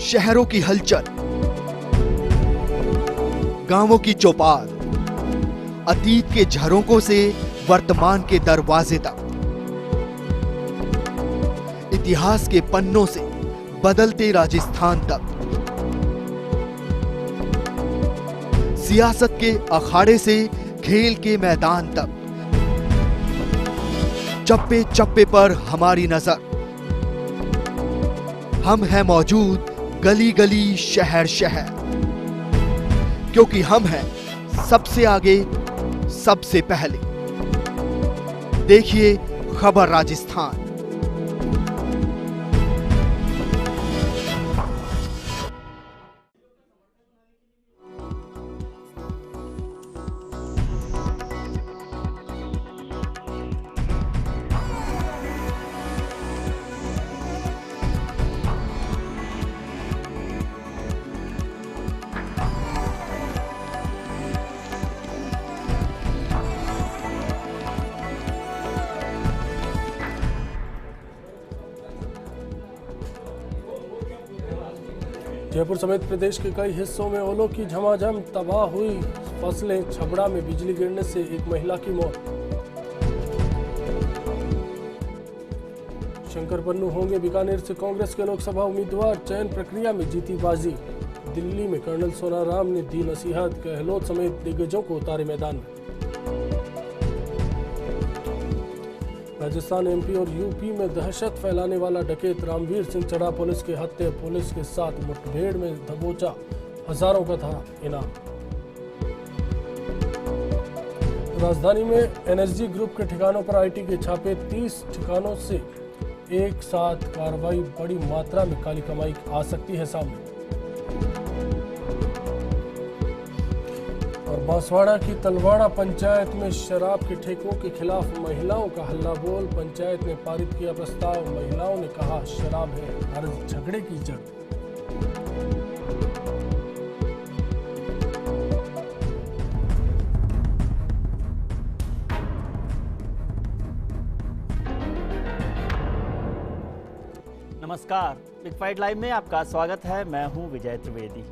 शहरों की हलचल, गांवों की चौपाल, अतीत के झरोकों से वर्तमान के दरवाजे तक, इतिहास के पन्नों से बदलते राजस्थान तक, सियासत के अखाड़े से खेल के मैदान तक, चप्पे चप्पे पर हमारी नजर। हम हैं मौजूद गली गली, शहर शहर, क्योंकि हम हैं सबसे आगे, सबसे पहले। देखिए खबर राजस्थान। जयपुर समेत प्रदेश के कई हिस्सों में ओलों की झमाझम, तबाह हुई फसलें। छबड़ा में बिजली गिरने से एक महिला की मौत। शंकर पन्नू होंगे बीकानेर से कांग्रेस के लोकसभा उम्मीदवार, चयन प्रक्रिया में जीती बाजी। दिल्ली में कर्नल सोनाराम ने दी नसीहत, गहलोत समेत दिग्गजों को उतारे मैदान में। राजस्थान, एमपी और यूपी में दहशत फैलाने वाला डकैत रामवीर सिंह चढ़ा पुलिस के हत्थे। पुलिस के साथ मुठभेड़ में दबोचा, हजारों का था इनाम। राजधानी में एनएसजी ग्रुप के ठिकानों पर आईटी के छापे, 30 ठिकानों से एक साथ कार्रवाई। बड़ी मात्रा में काली कमाई आ सकती है सामने। और बांसवाड़ा की तलवाड़ा पंचायत में शराब के ठेकों के खिलाफ महिलाओं का हल्ला बोल। पंचायत ने पारित किया प्रस्ताव। महिलाओं ने कहा शराब है हर झगड़े की जड़। नमस्कार, बिग फाइट लाइव में आपका स्वागत है। मैं हूं विजय त्रिवेदी।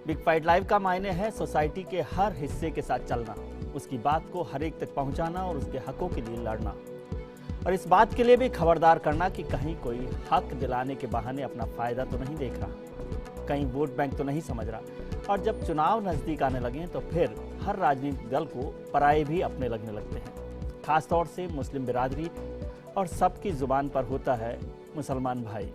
बिग फाइट लाइव का मायने है सोसाइटी के हर हिस्से के साथ चलना, उसकी बात को हर एक तक पहुंचाना और उसके हकों के लिए लड़ना, और इस बात के लिए भी खबरदार करना कि कहीं कोई हक दिलाने के बहाने अपना फायदा तो नहीं देख रहा, कहीं वोट बैंक तो नहीं समझ रहा। और जब चुनाव नजदीक आने लगे तो फिर हर राजनीतिक दल को पराये भी अपने लगने लगते हैं। खासतौर से मुस्लिम बिरादरी, और सबकी जुबान पर होता है मुसलमान भाई।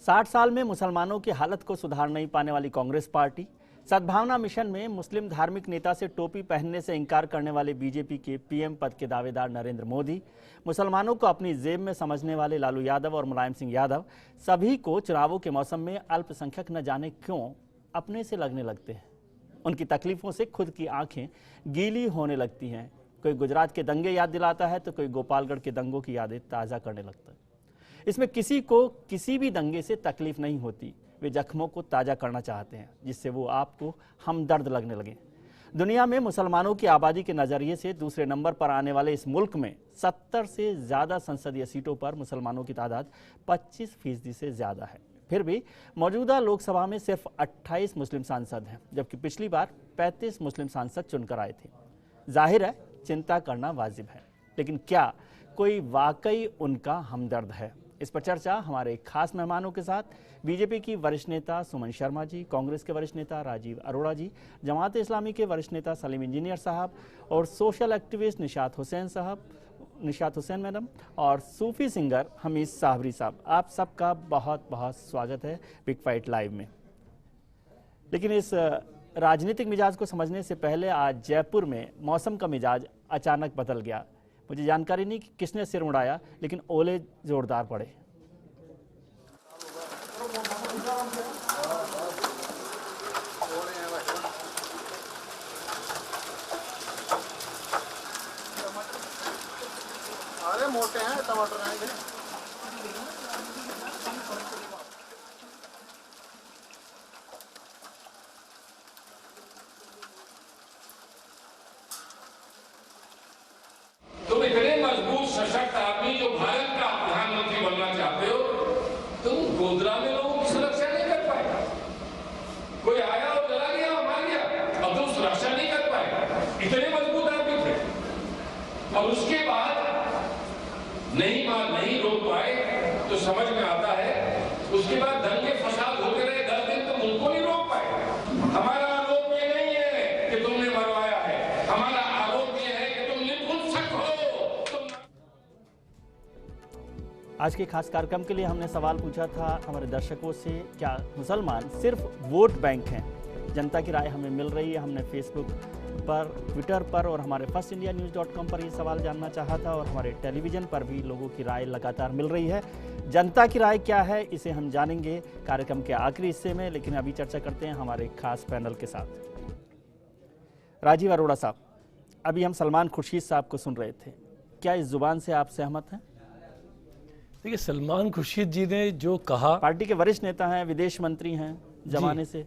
60 साल में मुसलमानों की हालत को सुधार नहीं पाने वाली कांग्रेस पार्टी, सद्भावना मिशन में मुस्लिम धार्मिक नेता से टोपी पहनने से इंकार करने वाले बीजेपी के पीएम पद के दावेदार नरेंद्र मोदी, मुसलमानों को अपनी जेब में समझने वाले लालू यादव और मुलायम सिंह यादव, सभी को चुनावों के मौसम में अल्पसंख्यक न जाने क्यों अपने से लगने लगते हैं। उनकी तकलीफों से खुद की आंखें गीली होने लगती हैं। कोई गुजरात के दंगे याद दिलाता है तो कोई गोपालगढ़ के दंगों की यादें ताज़ा करने लगता है। इसमें किसी को किसी भी दंगे से तकलीफ नहीं होती, वे जख्मों को ताज़ा करना चाहते हैं जिससे वो आपको हमदर्द लगने लगे। दुनिया में मुसलमानों की आबादी के नज़रिए से दूसरे नंबर पर आने वाले इस मुल्क में 70 से ज़्यादा संसदीय सीटों पर मुसलमानों की तादाद 25% से ज़्यादा है। फिर भी मौजूदा लोकसभा में सिर्फ 28 मुस्लिम सांसद हैं, जबकि पिछली बार 35 मुस्लिम सांसद चुनकर आए थे। जाहिर है चिंता करना वाजिब है, लेकिन क्या कोई वाकई उनका हमदर्द है? इस पर चर्चा हमारे खास मेहमानों के साथ, बीजेपी की वरिष्ठ नेता सुमन शर्मा जी, कांग्रेस के वरिष्ठ नेता राजीव अरोड़ा जी, जमात इस्लामी के वरिष्ठ नेता सलीम इंजीनियर साहब, और social activist Nishat Hussain madam, और सूफी सिंगर हमीद साहबरी साहब। आप सबका बहुत बहुत स्वागत है बिग फाइट लाइव में। लेकिन इस राजनीतिक मिजाज को समझने से पहले आज जयपुर में मौसम का मिजाज अचानक बदल गया। मुझे जानकारी नहीं कि किसने सिर उड़ाया, लेकिन ओले जोरदार पड़े। अरे मोटे हैं टमाटर हैं। तुम इतने मजबूत सशक्त आदमी जो भारत का प्रधानमंत्री बनना चाहते हो, नहीं रोक पाए तो समझ में आता है। उसके बाद दंगे फसाद होते रहे 10 दिन, तो उनको नहीं रोक पाए। हमारा आरोप ये नहीं है कि तुमने मरवाया है, हमारा आरोप ये है कि तुम नपुंसक हो। आज के खास कार्यक्रम के लिए हमने सवाल पूछा था हमारे दर्शकों से, क्या मुसलमान सिर्फ वोट बैंक हैं? जनता की राय हमें मिल रही है। हमने फेसबुक पर, ट्विटर पर और हमारे firstindianews.com पर ये सवाल जानना चाहा था, और हमारे टेलीविज़न पर भी लोगों की राय लगातार मिल रही है। जनता की राय क्या है, इसे हम जानेंगे कार्यक्रम के आखिरी हिस्से में, लेकिन अभी चर्चा करते हैं हमारे खास पैनल के साथ। राजीव अरोड़ा साहब, अभी हम सलमान खुर्शीद साहब को सुन रहे थे, क्या इस जुबान से आप सहमत हैं? देखिए, सलमान खुर्शीद जी ने जो कहा, पार्टी के वरिष्ठ नेता हैं, विदेश मंत्री हैं जमाने से,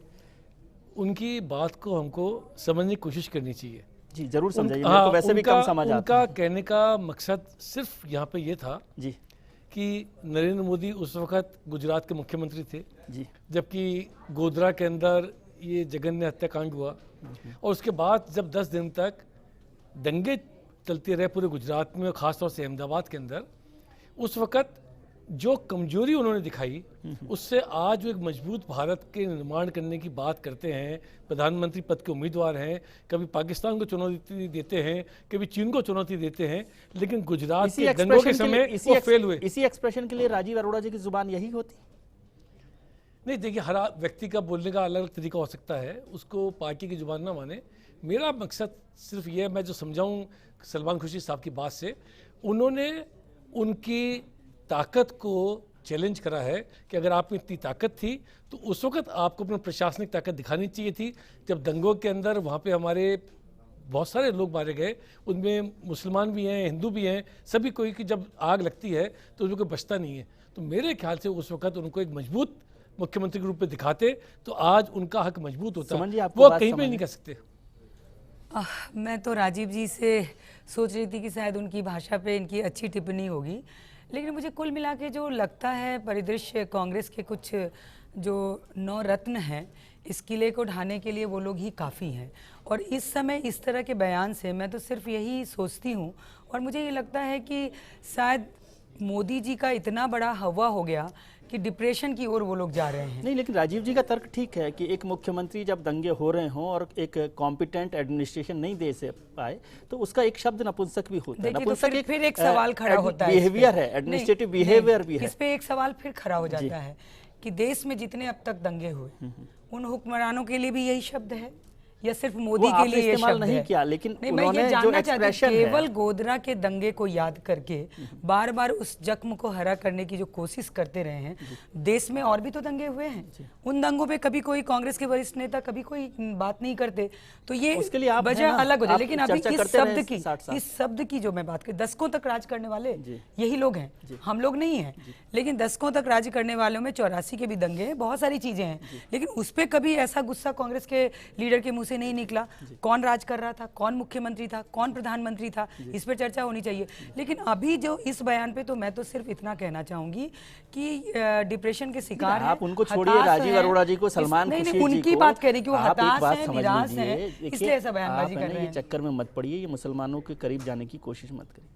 उनकी बात को हमको समझने की कोशिश करनी चाहिए। जी जरूर समझाइए, मेरे को वैसे भी कम समझ आता है। उनका कहने का मकसद सिर्फ यहाँ पे ये था जी कि नरेंद्र मोदी उस वक्त गुजरात के मुख्यमंत्री थे जी, जबकि गोधरा के अंदर ये जघन्य हत्याकांड हुआ, और उसके बाद जब 10 दिन तक दंगे चलते रहे पूरे गुजरात में, खासतौर से अहमदाबाद के अंदर, उस वक्त जो कमजोरी उन्होंने दिखाई, उससे आज वो एक मजबूत भारत के निर्माण करने की बात करते हैं। प्रधानमंत्री पद के उम्मीदवार हैं, कभी पाकिस्तान को चुनौती देते हैं, कभी चीन को चुनौती देते हैं, लेकिन गुजरात के दंगों के समय वो फेल हुए। इसी एक्सप्रेशन के लिए राजीव अरोड़ा जी की जुबान यही होती? नहीं, देखिए, हर व्यक्ति का बोलने का अलग अलग तरीका हो सकता है, उसको पार्टी की जुबान ना माने। मेरा मकसद सिर्फ ये, मैं जो समझाऊं सलमान खुर्शीद साहब की बात से, उन्होंने उनकी ताकत को चैलेंज करा है कि अगर आप में इतनी ताकत थी तो उस वक्त आपको अपनी प्रशासनिक ताकत दिखानी चाहिए थी। जब दंगों के अंदर वहाँ पे हमारे बहुत सारे लोग मारे गए, उनमें मुसलमान भी हैं, हिंदू भी हैं, सभी कोई की जब आग लगती है तो उसमें कोई बचता नहीं है। तो मेरे ख्याल से उस वक्त उनको एक मजबूत मुख्यमंत्री के रूप में दिखाते तो आज उनका हक मजबूत होता, वो कहीं पर नहीं कर सकते। मैं तो राजीव जी से सोच रही थी कि शायद उनकी भाषा पे इनकी अच्छी टिप्पणी होगी, लेकिन मुझे कुल मिला के जो लगता है परिदृश्य कांग्रेस के कुछ जो 9 रत्न हैं, इस किले को ढाने के लिए वो लोग ही काफ़ी हैं। और इस समय इस तरह के बयान से मैं तो सिर्फ यही सोचती हूँ, और मुझे ये लगता है कि शायद मोदी जी का इतना बड़ा हवा हो गया कि डिप्रेशन की ओर वो लोग जा रहे हैं। नहीं, लेकिन राजीव जी का तर्क ठीक है कि एक मुख्यमंत्री जब दंगे हो रहे हों और एक कॉम्पिटेंट एडमिनिस्ट्रेशन नहीं दे से पाए तो उसका एक शब्द नपुंसक भी होता है। नपुंसक तो फिर एक सवाल खड़ा होता है, बिहेवियर है, एडमिनिस्ट्रेटिव बिहेवियर भी है। इस पे एक सवाल फिर खड़ा हो जाता है कि देश में जितने अब तक दंगे हुए उन हुक्मरानों के लिए भी यही शब्द है या सिर्फ मोदी के लिए ये शब्द नहीं है? किया, लेकिन नहीं, मैं ये जानना चाहती हूँ, केवल गोधरा के दंगे को याद करके बार बार उस जख्म को हरा करने की जो कोशिश करते रहे हैं, देश में और भी तो दंगे हुए हैं। उन दंगों पे कभी कोई कांग्रेस के वरिष्ठ नेता कभी कोई बात नहीं करते, तो ये वजह अलग हो जाए। लेकिन अभी इस शब्द की जो मैं बात करूँ, दशकों तक राज करने वाले यही लोग हैं, हम लोग नहीं हैं, लेकिन दशकों तक राज करने वालों में 84 के भी दंगे हैं, बहुत सारी चीजें हैं, लेकिन उस पर कभी ऐसा गुस्सा कांग्रेस के लीडर के मुंह से नहीं निकला। कौन राज कर रहा था, कौन मुख्यमंत्री था, कौन प्रधानमंत्री था, इस पर चर्चा होनी चाहिए। लेकिन अभी जो इस बयान पे, तो मैं तो सिर्फ इतना कहना चाहूंगी कि डिप्रेशन के शिकार हैं। आप उनको छोड़िए, राजीव अरोड़ा जी को, सलमान खुर्शीद जी को, उनकी बात कह रही कि वो हताश हैं, निराश हैं, इसलिए ऐसा बयानबाजी कर रहे हैं। ये चक्कर में मत पड़िए, ये मुसलमानों के करीब जाने की कोशिश मत करिए।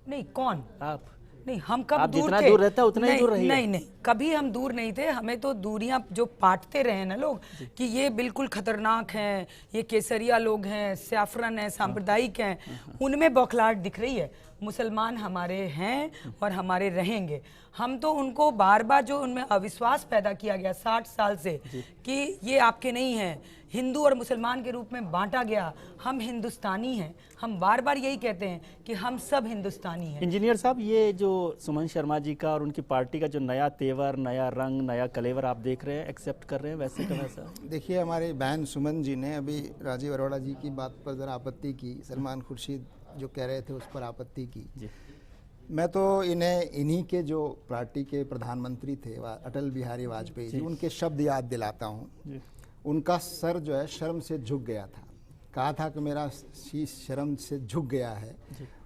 नहीं, कौन आप? नहीं, हम कब आप दूर जितना थे? दूर रहता है उतना ही दूर रहिए। नहीं, कभी हम दूर नहीं थे। हमें तो दूरियां जो बांटते रहे ना लोग कि ये बिल्कुल खतरनाक हैं, ये केसरिया लोग हैं, सैफरन है, सांप्रदायिक हैं, उनमें बौखलाहट दिख रही है। मुसलमान हमारे हैं और हमारे रहेंगे। हम तो उनको बार बार जो उनमें अविश्वास पैदा किया गया 60 साल से कि ये आपके नहीं हैं, हिंदू और मुसलमान के रूप में बांटा गया, हम हिंदुस्तानी हैं, हम बार बार यही कहते हैं कि हम सब हिंदुस्तानी हैं। इंजीनियर साहब, ये जो सुमन शर्मा जी का और उनकी पार्टी का जो नया तेवर, नया रंग, नया कलेवर आप देख रहे हैं, एक्सेप्ट कर रहे हैं वैसे का वैसा? देखिए, हमारी बहन सुमन जी ने अभी राजीव अरोड़ा जी की बात पर ज़रा आपत्ति की, सलमान खुर्शीद जो कह रहे थे उस पर आपत्ति की जी। मैं तो इन्हीं के जो पार्टी के प्रधानमंत्री थे अटल बिहारी वाजपेयी जी, उनके शब्द याद दिलाता हूँ। उनका सर जो है शर्म से झुक गया था, कहा था कि मेरा शीश शर्म से झुक गया है,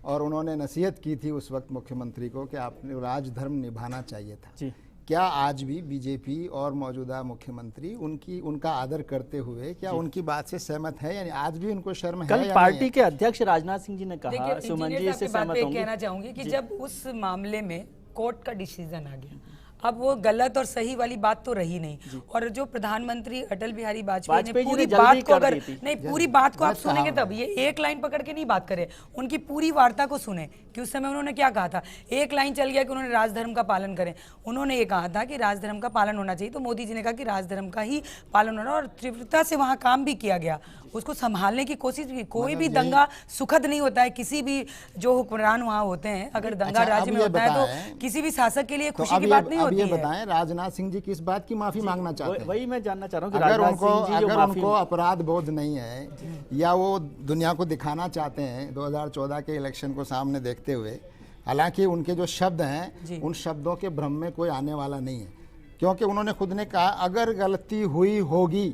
और उन्होंने नसीहत की थी उस वक्त मुख्यमंत्री को कि आपने राजधर्म निभाना चाहिए था। क्या आज भी बीजेपी और मौजूदा मुख्यमंत्री उनका आदर करते हुए क्या उनकी बात से सहमत है, यानी आज भी उनको शर्म है? कल पार्टी के अध्यक्ष राजनाथ सिंह जी ने कहा, सुमन जी से सहमत होंगे? कहना चाहूंगी कि जब उस मामले में कोर्ट का डिसीजन आ गया, अब वो गलत और सही वाली बात तो रही नहीं। और जो प्रधानमंत्री अटल बिहारी वाजपेयी ने पूरी बात को, अगर नहीं पूरी बात को आप सुनेंगे तब, ये एक लाइन पकड़ के नहीं बात करे, उनकी पूरी वार्ता को सुने कि उस समय उन्होंने क्या कहा था। एक लाइन चल गया कि उन्होंने राजधर्म का पालन करें, उन्होंने ये कहा था कि राजधर्म का पालन होना चाहिए, तो मोदी जी ने कहा कि राजधर्म का ही पालन होना, और तीव्रता से वहाँ काम भी किया गया, उसको संभालने की कोशिश की। कोई भी दंगा सुखद नहीं होता है, किसी भी जो हुक्मरान वहाँ होते हैं, अगर दंगा राज्य में होता है तो किसी भी शासक के लिए खुशी की बात नहीं होती है। बताएं राजनाथ सिंह जी किस बात की माफी मांगना चाहते हैं? वही मैं जानना चाह रहा हूँ कि अगर उनको अपराध बोध नहीं है या वो दुनिया को दिखाना चाहते हैं 2014 के इलेक्शन को सामने देखते हुए, हालांकि उनके जो शब्द हैं उन शब्दों के भ्रम में कोई आने वाला नहीं है, क्योंकि उन्होंने खुद ने कहा अगर गलती हुई होगी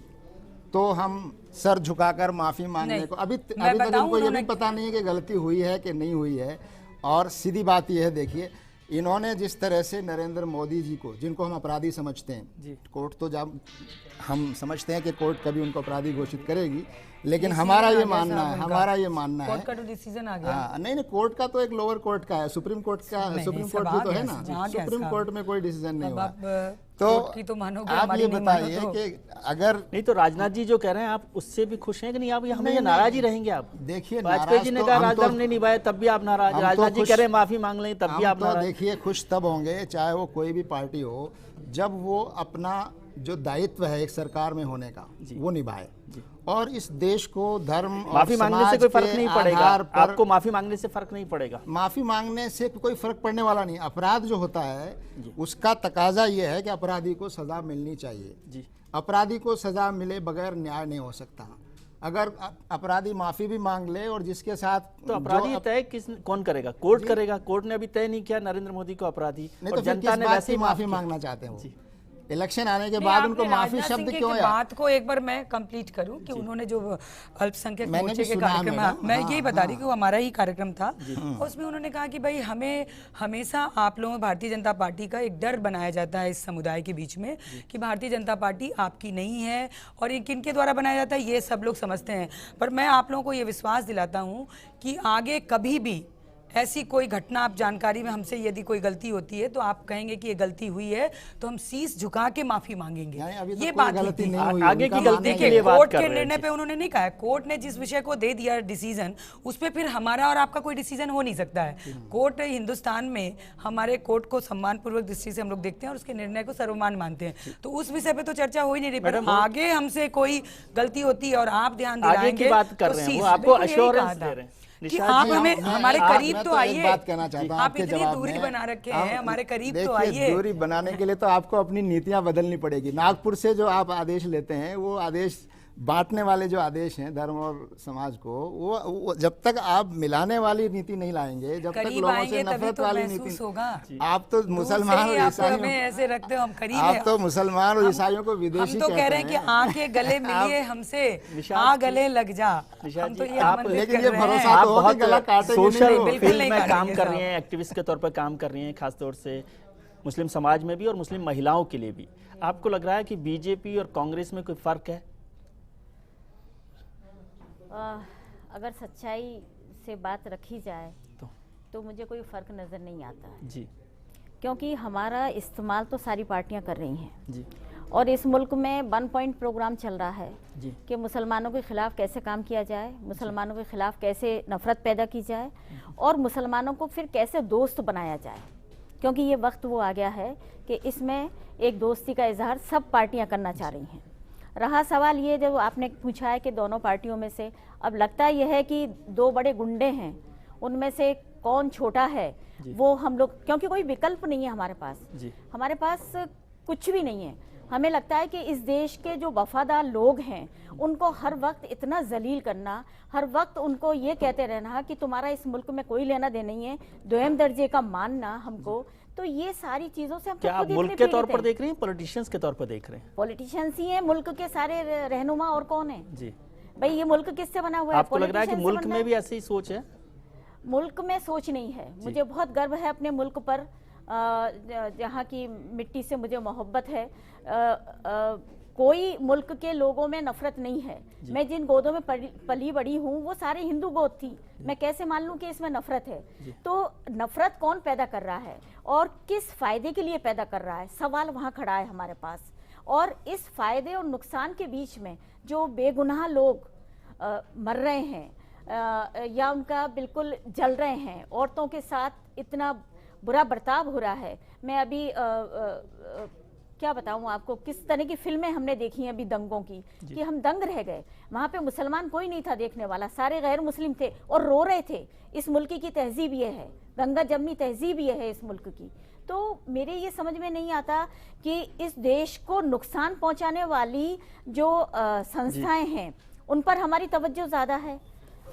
तो हम सर झुकाकर माफी मांगने को, अभी तक उनको ये भी पता नहीं है कि गलती हुई है कि नहीं हुई है। और सीधी बात यह है, देखिए इन्होंने जिस तरह से नरेंद्र मोदी जी को, जिनको हम अपराधी समझते हैं, कोर्ट तो जब हम समझते हैं कि कोर्ट कभी उनको अपराधी घोषित करेगी, लेकिन हमारा ये मानना है कोर्ट का तो डिसीजन आ गया। नहीं, कोर्ट का तो एक लोअर कोर्ट का है, सुप्रीम कोर्ट भी तो है ना, सुप्रीम कोर्ट में कोई डिसीजन नहीं हुआ। तो आप ये बताइए कि अगर नहीं तो राजनाथ जी जो कह रहे हैं आप उससे भी खुश हैं कि नहीं? आप हमें नाराज ही रहेंगे? आप देखिए, वाजपेयी जी ने कहा राजधर्म नहीं निभाया तब भी आप नाराज, राजनाथ जी कह रहे हैं माफी मांग लें तब भी आप नाराज। देखिए, खुश तब होंगे चाहे वो कोई भी पार्टी हो, जब वो अपना जो दायित्व है एक सरकार में होने का वो निभाए, और इस देश को धर्म माफी मांगने से कोई फर्क नहीं पड़ेगा। आपको माफी मांगने से फर्क नहीं पड़ेगा? माफी मांगने से कोई फर्क पड़ने वाला नहीं। अपराध जो होता है उसका तकाजा ये है कि अपराधी को सजा मिलनी चाहिए। अपराधी को सजा मिले बगैर न्याय नहीं हो सकता। अगर अपराधी माफी भी मांग ले और जिसके साथ, तो अपराधी तय कौन करेगा? कोर्ट करेगा। कोर्ट ने अभी तय नहीं किया नरेंद्र मोदी को अपराधी, नहीं तो जनता ने वैसे ही माफी मांगना चाहते हैं। इलेक्शन आने के बाद उनको माफी शब्द क्यों है? बात को एक बार मैं कंप्लीट करूं कि उन्होंने जो अल्पसंख्यक मोर्चे के कार्यक्रम, मैं यही बता रही कि वो हमारा ही कार्यक्रम था, उसमें उन्होंने कहा कि भाई हमें हमेशा आप लोगों भारतीय जनता पार्टी का एक डर बनाया जाता है इस समुदाय के बीच में कि भारतीय जनता पार्टी आपकी नहीं है, और ये किनके द्वारा बनाया जाता है ये सब लोग समझते हैं। पर मैं आप लोगों को ये विश्वास दिलाता हूँ कि आगे कभी भी ऐसी कोई घटना आप जानकारी में हमसे यदि कोई गलती होती है तो आप कहेंगे कि ये गलती हुई है तो हम शीश झुका के माफी मांगेंगे। ये बात गलती नहीं हुई, आगे की गलती के लिए कोर्ट के निर्णय पे उन्होंने नहीं कहा। कोर्ट ने जिस विषय को दे दिया डिसीजन, उस पे फिर हमारा और आपका कोई डिसीजन हो नहीं सकता है। कोर्ट हिंदुस्तान में हमारे कोर्ट को सम्मान पूर्वक दृष्टि से हम लोग देखते हैं और उसके निर्णय को सर्वमान्य मानते हैं, तो उस विषय पे तो चर्चा हो ही नहीं रही। पर आगे हमसे कोई गलती होती है और आप ध्यान दिलाएंगे, आपको एश्योरेंस दे रहे हैं कि आप हमें हमारे करीब तो आइए। बात कहना चाहता हूं, आप इतनी दूरी बना रखे हैं, हमारे करीब तो आइए। दूरी बनाने के लिए तो आपको अपनी नीतियां बदलनी पड़ेगी। नागपुर से जो आप आदेश लेते हैं, वो आदेश बांटने वाले जो आदेश हैं धर्म और समाज को, वो जब तक आप मिलाने वाली नीति नहीं लाएंगे, जब तक लोगों से नफरत वाली नीति होगा। आप तो मुसलमान और ईसाइयों ऐसे रखते हो, हम करीब आप तो मुसलमान और ईसाइयों को विदेशी हम तो कह रहे हैं कि आके गले मिलिए हमसे, आ गले लग जा। हम तो ये लेकिन ये भरोसा तो हो कि गला काटेंगे नहीं। सोशल फील्ड में काम कर रही हैं, एक्टिविस्ट के तौर पर काम कर रही हैं, खासतौर से मुस्लिम समाज में भी और मुस्लिम महिलाओं के लिए भी। आपको लग रहा है कि बीजेपी और कांग्रेस में कोई फर्क है? अगर सच्चाई से बात रखी जाए तो मुझे कोई फ़र्क नज़र नहीं आता है जी, क्योंकि हमारा इस्तेमाल तो सारी पार्टियां कर रही हैं जी। और इस मुल्क में 1 पॉइंट प्रोग्राम चल रहा है जी कि मुसलमानों के ख़िलाफ़ कैसे काम किया जाए, मुसलमानों के ख़िलाफ़ कैसे नफ़रत पैदा की जाए और मुसलमानों को फिर कैसे दोस्त बनाया जाए, क्योंकि ये वक्त वो आ गया है कि इसमें एक दोस्ती का इजहार सब पार्टियाँ करना चाह रही हैं। रहा सवाल ये जो आपने पूछा है कि दोनों पार्टियों में से, अब लगता यह है कि 2 बड़े गुंडे हैं, उनमें से कौन छोटा है वो हम लोग, क्योंकि कोई विकल्प नहीं है हमारे पास जी। हमारे पास कुछ भी नहीं है। हमें लगता है कि इस देश के जो वफादार लोग हैं उनको हर वक्त इतना जलील करना, हर वक्त उनको ये कहते रहना कि तुम्हारा इस मुल्क में कोई लेना देना नहीं है, 2म दर्जे का मानना हमको, तो ये सारी चीजों से हम क्या आप मुल्क के तौर पर देख रहे हैं, पॉलिटिशियंस के तौर पर देख रहे हैं? पॉलिटिशियंस ही हैं मुल्क के सारे रहनुमा, और कौन है जी भाई? ये मुल्क किससे बना हुआ है? आपको लग रहा है कि मुल्क में भी ऐसी ही सोच है? मुल्क में सोच नहीं है। मुझे बहुत गर्व है अपने मुल्क पर, जहाँ की मिट्टी से मुझे मोहब्बत है। कोई मुल्क के लोगों में नफरत नहीं है। मैं जिन गोदों में पली बड़ी हूँ वो सारे हिंदू गोद थी। मैं कैसे मान लूँ कि इसमें नफरत है? तो नफरत कौन पैदा कर रहा है और किस फायदे के लिए पैदा कर रहा है, सवाल वहाँ खड़ा है हमारे पास। और इस फायदे और नुकसान के बीच में जो बेगुनाह लोग मर रहे हैं या उनका बिल्कुल जल रहे हैं, औरतों के साथ इतना बुरा बर्ताव हो रहा है। मैं अभी क्या बताऊं आपको, किस तरह की फिल्में हमने देखी हैं अभी दंगों की, कि हम दंग रह गए। वहां पे मुसलमान कोई नहीं था देखने वाला, सारे गैर मुस्लिम थे और रो रहे थे। इस मुल्क की तहजीब ये है, गंगा जमनी तहजीब ये है इस मुल्क की। तो मेरे ये समझ में नहीं आता कि इस देश को नुकसान पहुंचाने वाली जो संस्थाएं हैं उन पर हमारी तवज्जो ज़्यादा है।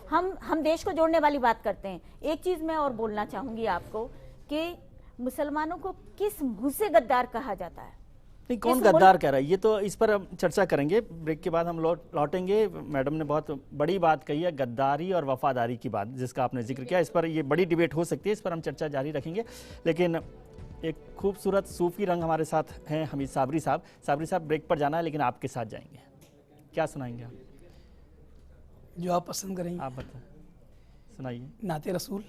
हम देश को जोड़ने वाली बात करते हैं। एक चीज़ मैं और बोलना चाहूँगी आपको कि मुसलमानों को किस मुँह से गद्दार कहा जाता है? नहीं, कौन गद्दार कह रहा है, ये तो इस पर हम चर्चा करेंगे। ब्रेक के बाद हम लौटेंगे। मैडम ने बहुत बड़ी बात कही है, गद्दारी और वफादारी की बात, जिसका आपने जिक्र किया। इस पर ये बड़ी डिबेट हो सकती है, इस पर हम चर्चा जारी रखेंगे। लेकिन एक खूबसूरत सूफी रंग हमारे साथ हैं हमीद साबरी साहब। साबरी साहब, ब्रेक पर जाना है लेकिन आपके साथ जाएंगे। क्या सुनाएंगे आप? जो आप पसंद करेंगे आप बताएं, सुनाइए। नाते रसूल।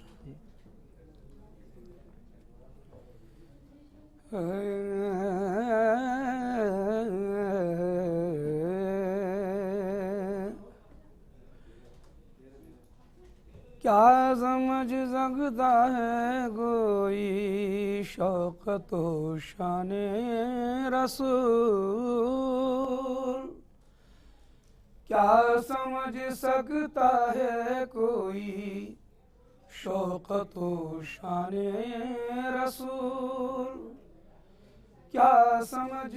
क्या समझ सकता है कोई शौकत व शाने रसूल? क्या समझ सकता है कोई शौकत व शाने रसूल? क्या समझ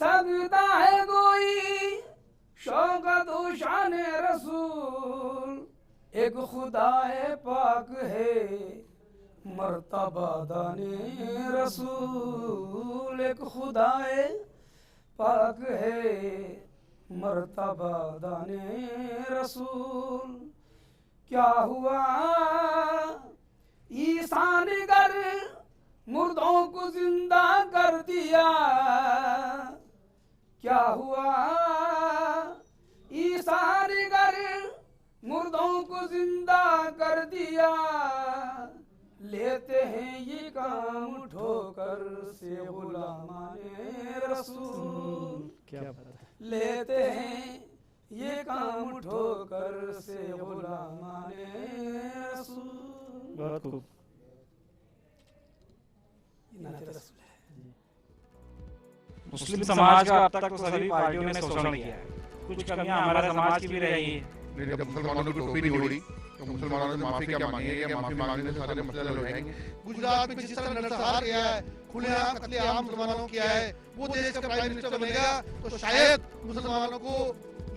सकता है कोई शौकत व शान रसूल? एक खुदाए पाक है मर्तबा दाने रसूल। एक खुदाए पाक है मर्तबा दाने रसूल। क्या हुआ ईसा ने गर मुर्दों को जिंदा कर दिया? क्या हुआ ईसा ने गर मुर्दों को जिंदा कर दिया? लेते हैं ये काम ठोकर से गुलामाने रसूल। क्या बात है। लेते हैं ये काम ठोकर से गुलामाने रसूल। बहुत खूब। मुस्लिम समाज का अब तक तो सभी पार्टियों ने शोषण किया है। कुछ कमियां हमारे समाज की भी रही है। जब मुसलमानों की टोपी नहीं उड़ी तो मुसलमानों ने माफी क्या मांगी है, या माफी मांगने से सारे मसले हल हो जाएंगे? गुजरात में जिस तरह नरसंहार किया है, खुलेआम कत्लेआम मुसलमानों किया है, वो देश का प्राइम मिनिस्टर बनेगा तो शायद मुसलमानों को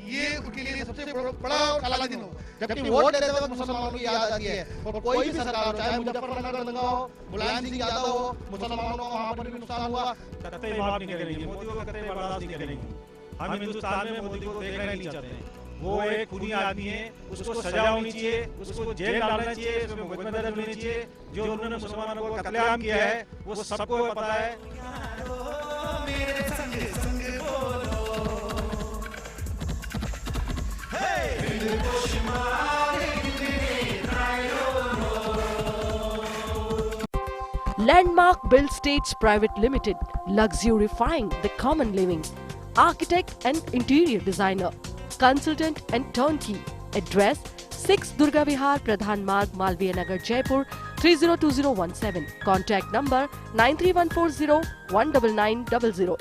ये उनके लिए सबसे बड़ा और काला दिन हो। जबकि वोट लेते वक्त मुसलमानों की याद आती है। और कोई भी सरकार हो, चाहे मुजफ्फरनगर दंगा हो, मुलायम सिंह यादव हो, मुसलमानों को वहाँ पर भी नुकसान हुआ। कतई माफ नहीं करेंगे, मोदी को कतई बर्दाश्त नहीं करेंगे। हम हिंदुस्तान में मोदी को देखना नहीं चाहते हैं। वो एक खूनी आदमी है, उसको सजा होनी चाहिए, उसको जेल डालना चाहिए, उसमें मुकदमा दर्ज होनी चाहिए। जो उन्होंने मुसलमानों को कत्लेआम किया है वो सबको पता है। Landmark Build States Private Limited, luxurifying the common living. Architect and interior designer, consultant and turnkey. Address 6 Durga Vihar, Pradhan Marg, Malviya Nagar, Jaipur 302017. Contact number 93140 19900.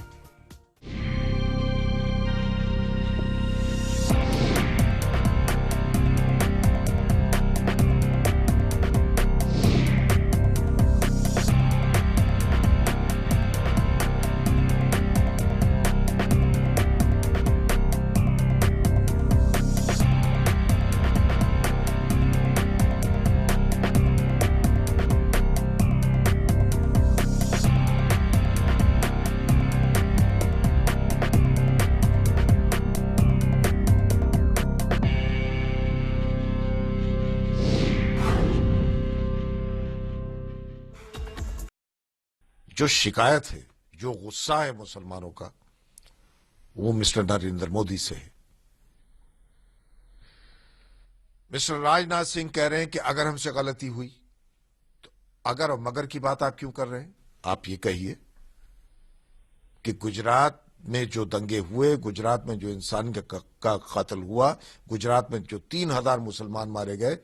जो शिकायत है, जो गुस्सा है मुसलमानों का, वो मिस्टर नरेंद्र मोदी से है। मिस्टर राजनाथ सिंह कह रहे हैं कि अगर हमसे गलती हुई तो अगर और मगर की बात आप क्यों कर रहे हैं? आप ये कहिए कि गुजरात में जो दंगे हुए, गुजरात में जो इंसान का कत्ल हुआ, गुजरात में जो 3000 मुसलमान मारे गए,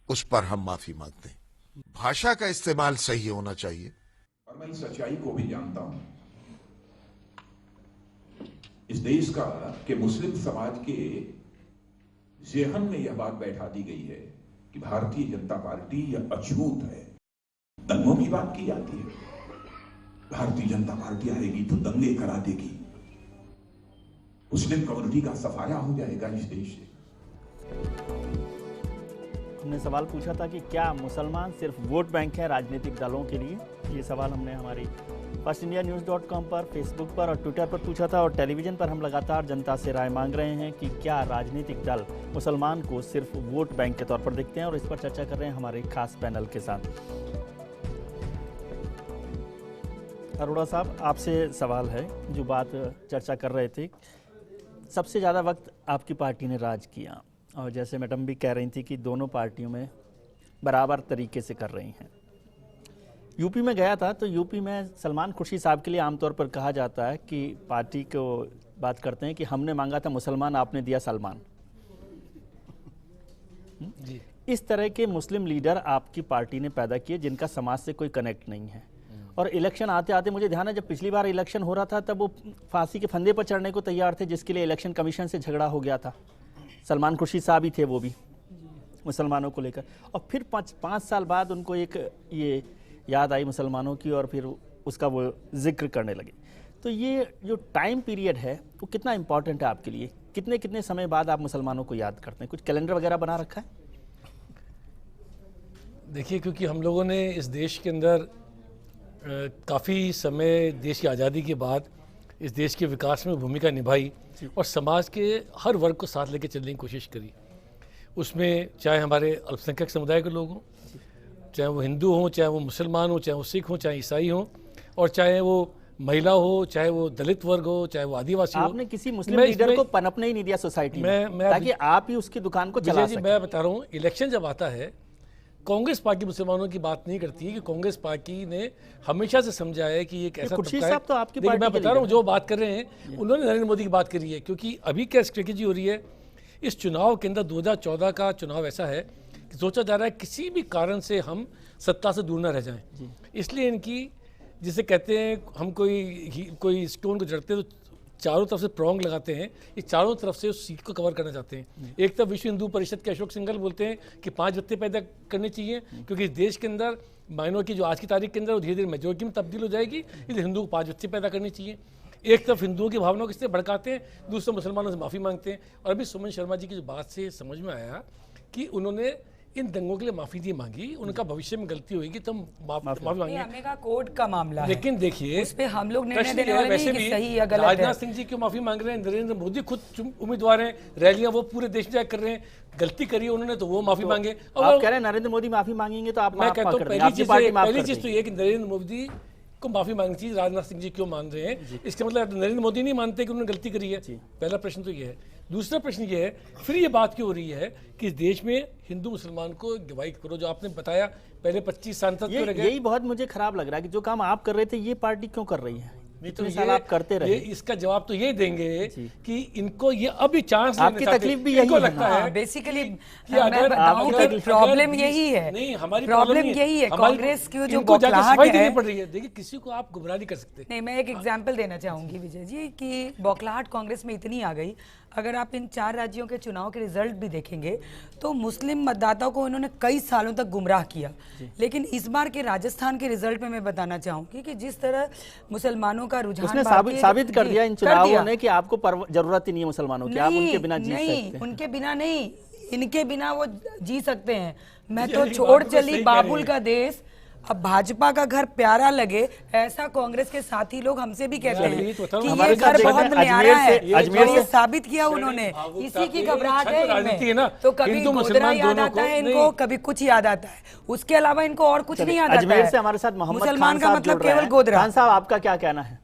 उस पर हम माफी मांगते हैं। भाषा का इस्तेमाल सही होना चाहिए। और मैं इस सच्चाई को भी जानता हूं इस देश का कि मुस्लिम समाज के ज़हन में यह बात बैठा दी गई है कि भारतीय जनता पार्टी यह अछूत है। दंगों की बात की जाती है, भारतीय जनता पार्टी आएगी तो दंगे करा देगी, मुस्लिम कम्युनिटी का सफाया हो जाएगा इस देश से। हमने सवाल पूछा था कि क्या मुसलमान सिर्फ वोट बैंक है राजनीतिक दलों के लिए। ये सवाल हमने हमारी FirstIndiaNews.com पर, फेसबुक पर और ट्विटर पर पूछा था, और टेलीविज़न पर हम लगातार जनता से राय मांग रहे हैं कि क्या राजनीतिक दल मुसलमान को सिर्फ वोट बैंक के तौर पर देखते हैं, और इस पर चर्चा कर रहे हैं हमारे खास पैनल के साथ। अरोड़ा साहब, आपसे सवाल है, जो बात चर्चा कर रहे थे, सबसे ज़्यादा वक्त आपकी पार्टी ने राज किया, और जैसे मैडम भी कह रही थी कि दोनों पार्टियों में बराबर तरीके से कर रही हैं। यूपी में गया था तो यूपी में सलमान खुर्शीद साहब के लिए आमतौर पर कहा जाता है कि पार्टी को बात करते हैं कि हमने मांगा था मुसलमान, आपने दिया सलमान। जी। इस तरह के मुस्लिम लीडर आपकी पार्टी ने पैदा किए जिनका समाज से कोई कनेक्ट नहीं है, और इलेक्शन आते आते मुझे ध्यान है जब पिछली बार इलेक्शन हो रहा था तब वो फांसी के फंदे पर चढ़ने को तैयार थे, जिसके लिए इलेक्शन कमीशन से झगड़ा हो गया था। सलमान खुर्शीद साहब ही थे वो भी, मुसलमानों को लेकर, और फिर 5 साल बाद उनको एक ये याद आई मुसलमानों की, और फिर उसका वो जिक्र करने लगे। तो ये जो टाइम पीरियड है वो कितना इम्पोर्टेंट है आपके लिए? कितने कितने समय बाद आप मुसलमानों को याद करते हैं? कुछ कैलेंडर वगैरह बना रखा है? देखिए, क्योंकि हम लोगों ने इस देश के अंदर काफ़ी समय देश की आज़ादी के बाद इस देश के विकास में भूमिका निभाई और समाज के हर वर्ग को साथ लेकर चलने की कोशिश करी। उसमें चाहे हमारे अल्पसंख्यक समुदाय के लोग हों, चाहे वो हिंदू हों, चाहे वो मुसलमान हों, चाहे वो सिख हों, चाहे ईसाई हों, और चाहे वो महिला हो, चाहे वो दलित वर्ग हो, चाहे वो आदिवासी हो। आपने किसी मुस्लिम लीडर को पनपने ही नहीं दिया सोसाइटी में, ताकि आप ही उसकी दुकान को चला सकें। मैं बता रहा हूँ, इलेक्शन जब आता है, कांग्रेस पार्टी मुसलमानों की बात नहीं करती है कि कांग्रेस पार्टी ने हमेशा से समझा है कि ये कैसा खुर्शीद साहब तो आपकी पार्टी, मैं बता रहा हूँ जो बात कर रहे हैं उन्होंने नरेंद्र मोदी की बात करी है, क्योंकि अभी क्या स्ट्रेटेजी हो रही है इस चुनाव के अंदर। 2014 का चुनाव ऐसा है कि सोचा जा रहा है किसी भी कारण से हम सत्ता से दूर न रह जाएं, इसलिए इनकी जिसे कहते हैं हम कोई स्टोन को जड़ते तो चारों तरफ से प्रोंग लगाते हैं, ये चारों तरफ से उस सीट को कवर करना चाहते हैं। एक तरफ विश्व हिंदू परिषद के अशोक सिंघल बोलते हैं कि 5 बत्ते पैदा करने चाहिए, क्योंकि इस देश के अंदर माइनॉरिटी जो आज की तारीख के अंदर वो धीरे धीरे मेजोरिटी में तब्दील हो जाएगी, इसलिए हिंदू को 5 बत्ते पैदा करनी चाहिए। एक तरफ हिंदुओं की भावनाओं को इससे भड़काते हैं, दूसरे मुसलमानों से माफ़ी मांगते हैं। और अभी सुमन शर्मा जी की जो बात से समझ में आया कि उन्होंने इन दंगों के लिए माफी दी मांगी, उनका भविष्य में गलती होगी तो माफी मांगी। हमने कहा कोर्ट का मामला है, लेकिन देखिए उस पे हम लोग निर्णय देने वाले नहीं कि सही या गलत है। राजनाथ सिंह जी क्यों माफी मांग रहे हैं? नरेंद्र मोदी खुद उम्मीदवार हैं, रैलियां वो पूरे देश में कर रहे हैं, गलती करी उन्होंने तो वो माफी मांगे। और आप कह रहे हैं नरेंद्र मोदी माफी मांगेंगे तो आप, मैं कहता हूँ पहली चीज तो ये कि नरेंद्र मोदी को माफी मांगनी चाहिए। राजनाथ सिंह जी क्यों मान रहे हैं? इसका मतलब नरेंद्र मोदी नहीं मानते कि उन्होंने गलती करी है। पहला प्रश्न तो ये है। दूसरा प्रश्न ये है, फिर ये बात क्यों हो रही है कि इस देश में हिंदू मुसलमान को डिवाइड करो, जो आपने बताया पहले 25 सांसद क्यों रह गए? यही बहुत मुझे खराब लग रहा है कि जो काम आप कर रहे थे ये पार्टी क्यों कर रही है? तो ये आप करते रहे। इसका जवाब तो ये देंगे कि इनको ये अभी चांस आपकी तकलीफ भी यही लगता है बेसिकली कि अगर प्रॉब्लम यही है, नहीं हमारी प्रॉब्लम यही है कांग्रेस की जो बौखलाहट है पड़ रही है। देखिए किसी को आप गुमराह नहीं कर सकते। नहीं, मैं एक एग्जांपल देना चाहूंगी विजय जी कि बौखलाहट कांग्रेस में इतनी आ गई, अगर आप इन 4 राज्यों के चुनाव के रिजल्ट भी देखेंगे तो मुस्लिम मतदाताओं को इन्होंने कई सालों तक गुमराह किया। लेकिन इस बार के राजस्थान के रिजल्ट में मैं बताना चाहूंगी कि जिस तरह मुसलमानों का रुझान उसने साबित कर दिया इन चुनावों ने कि आपको जरूरत ही नहीं है मुसलमानों की, आप उनके बिना जी सकते हैं। उनके बिना नहीं, इनके बिना वो जी सकते हैं। मैं तो छोड़ चली बाबुल का देश, अब भाजपा का घर प्यारा लगे ऐसा कांग्रेस के साथी लोग हमसे भी कहते हैं कि ये घर बहुत न्यारा है, और ये साबित किया उन्होंने। इसी की घबराहट है इनमें। तो कभी गोधरा याद आता है इनको, कभी कुछ याद आता है, उसके अलावा इनको और कुछ नहीं याद आता है। अजमेर से हमारे साथ मोहम्मद मुसलमान का मतलब केवल गोधरा। खान साहब, आपका क्या कहना है?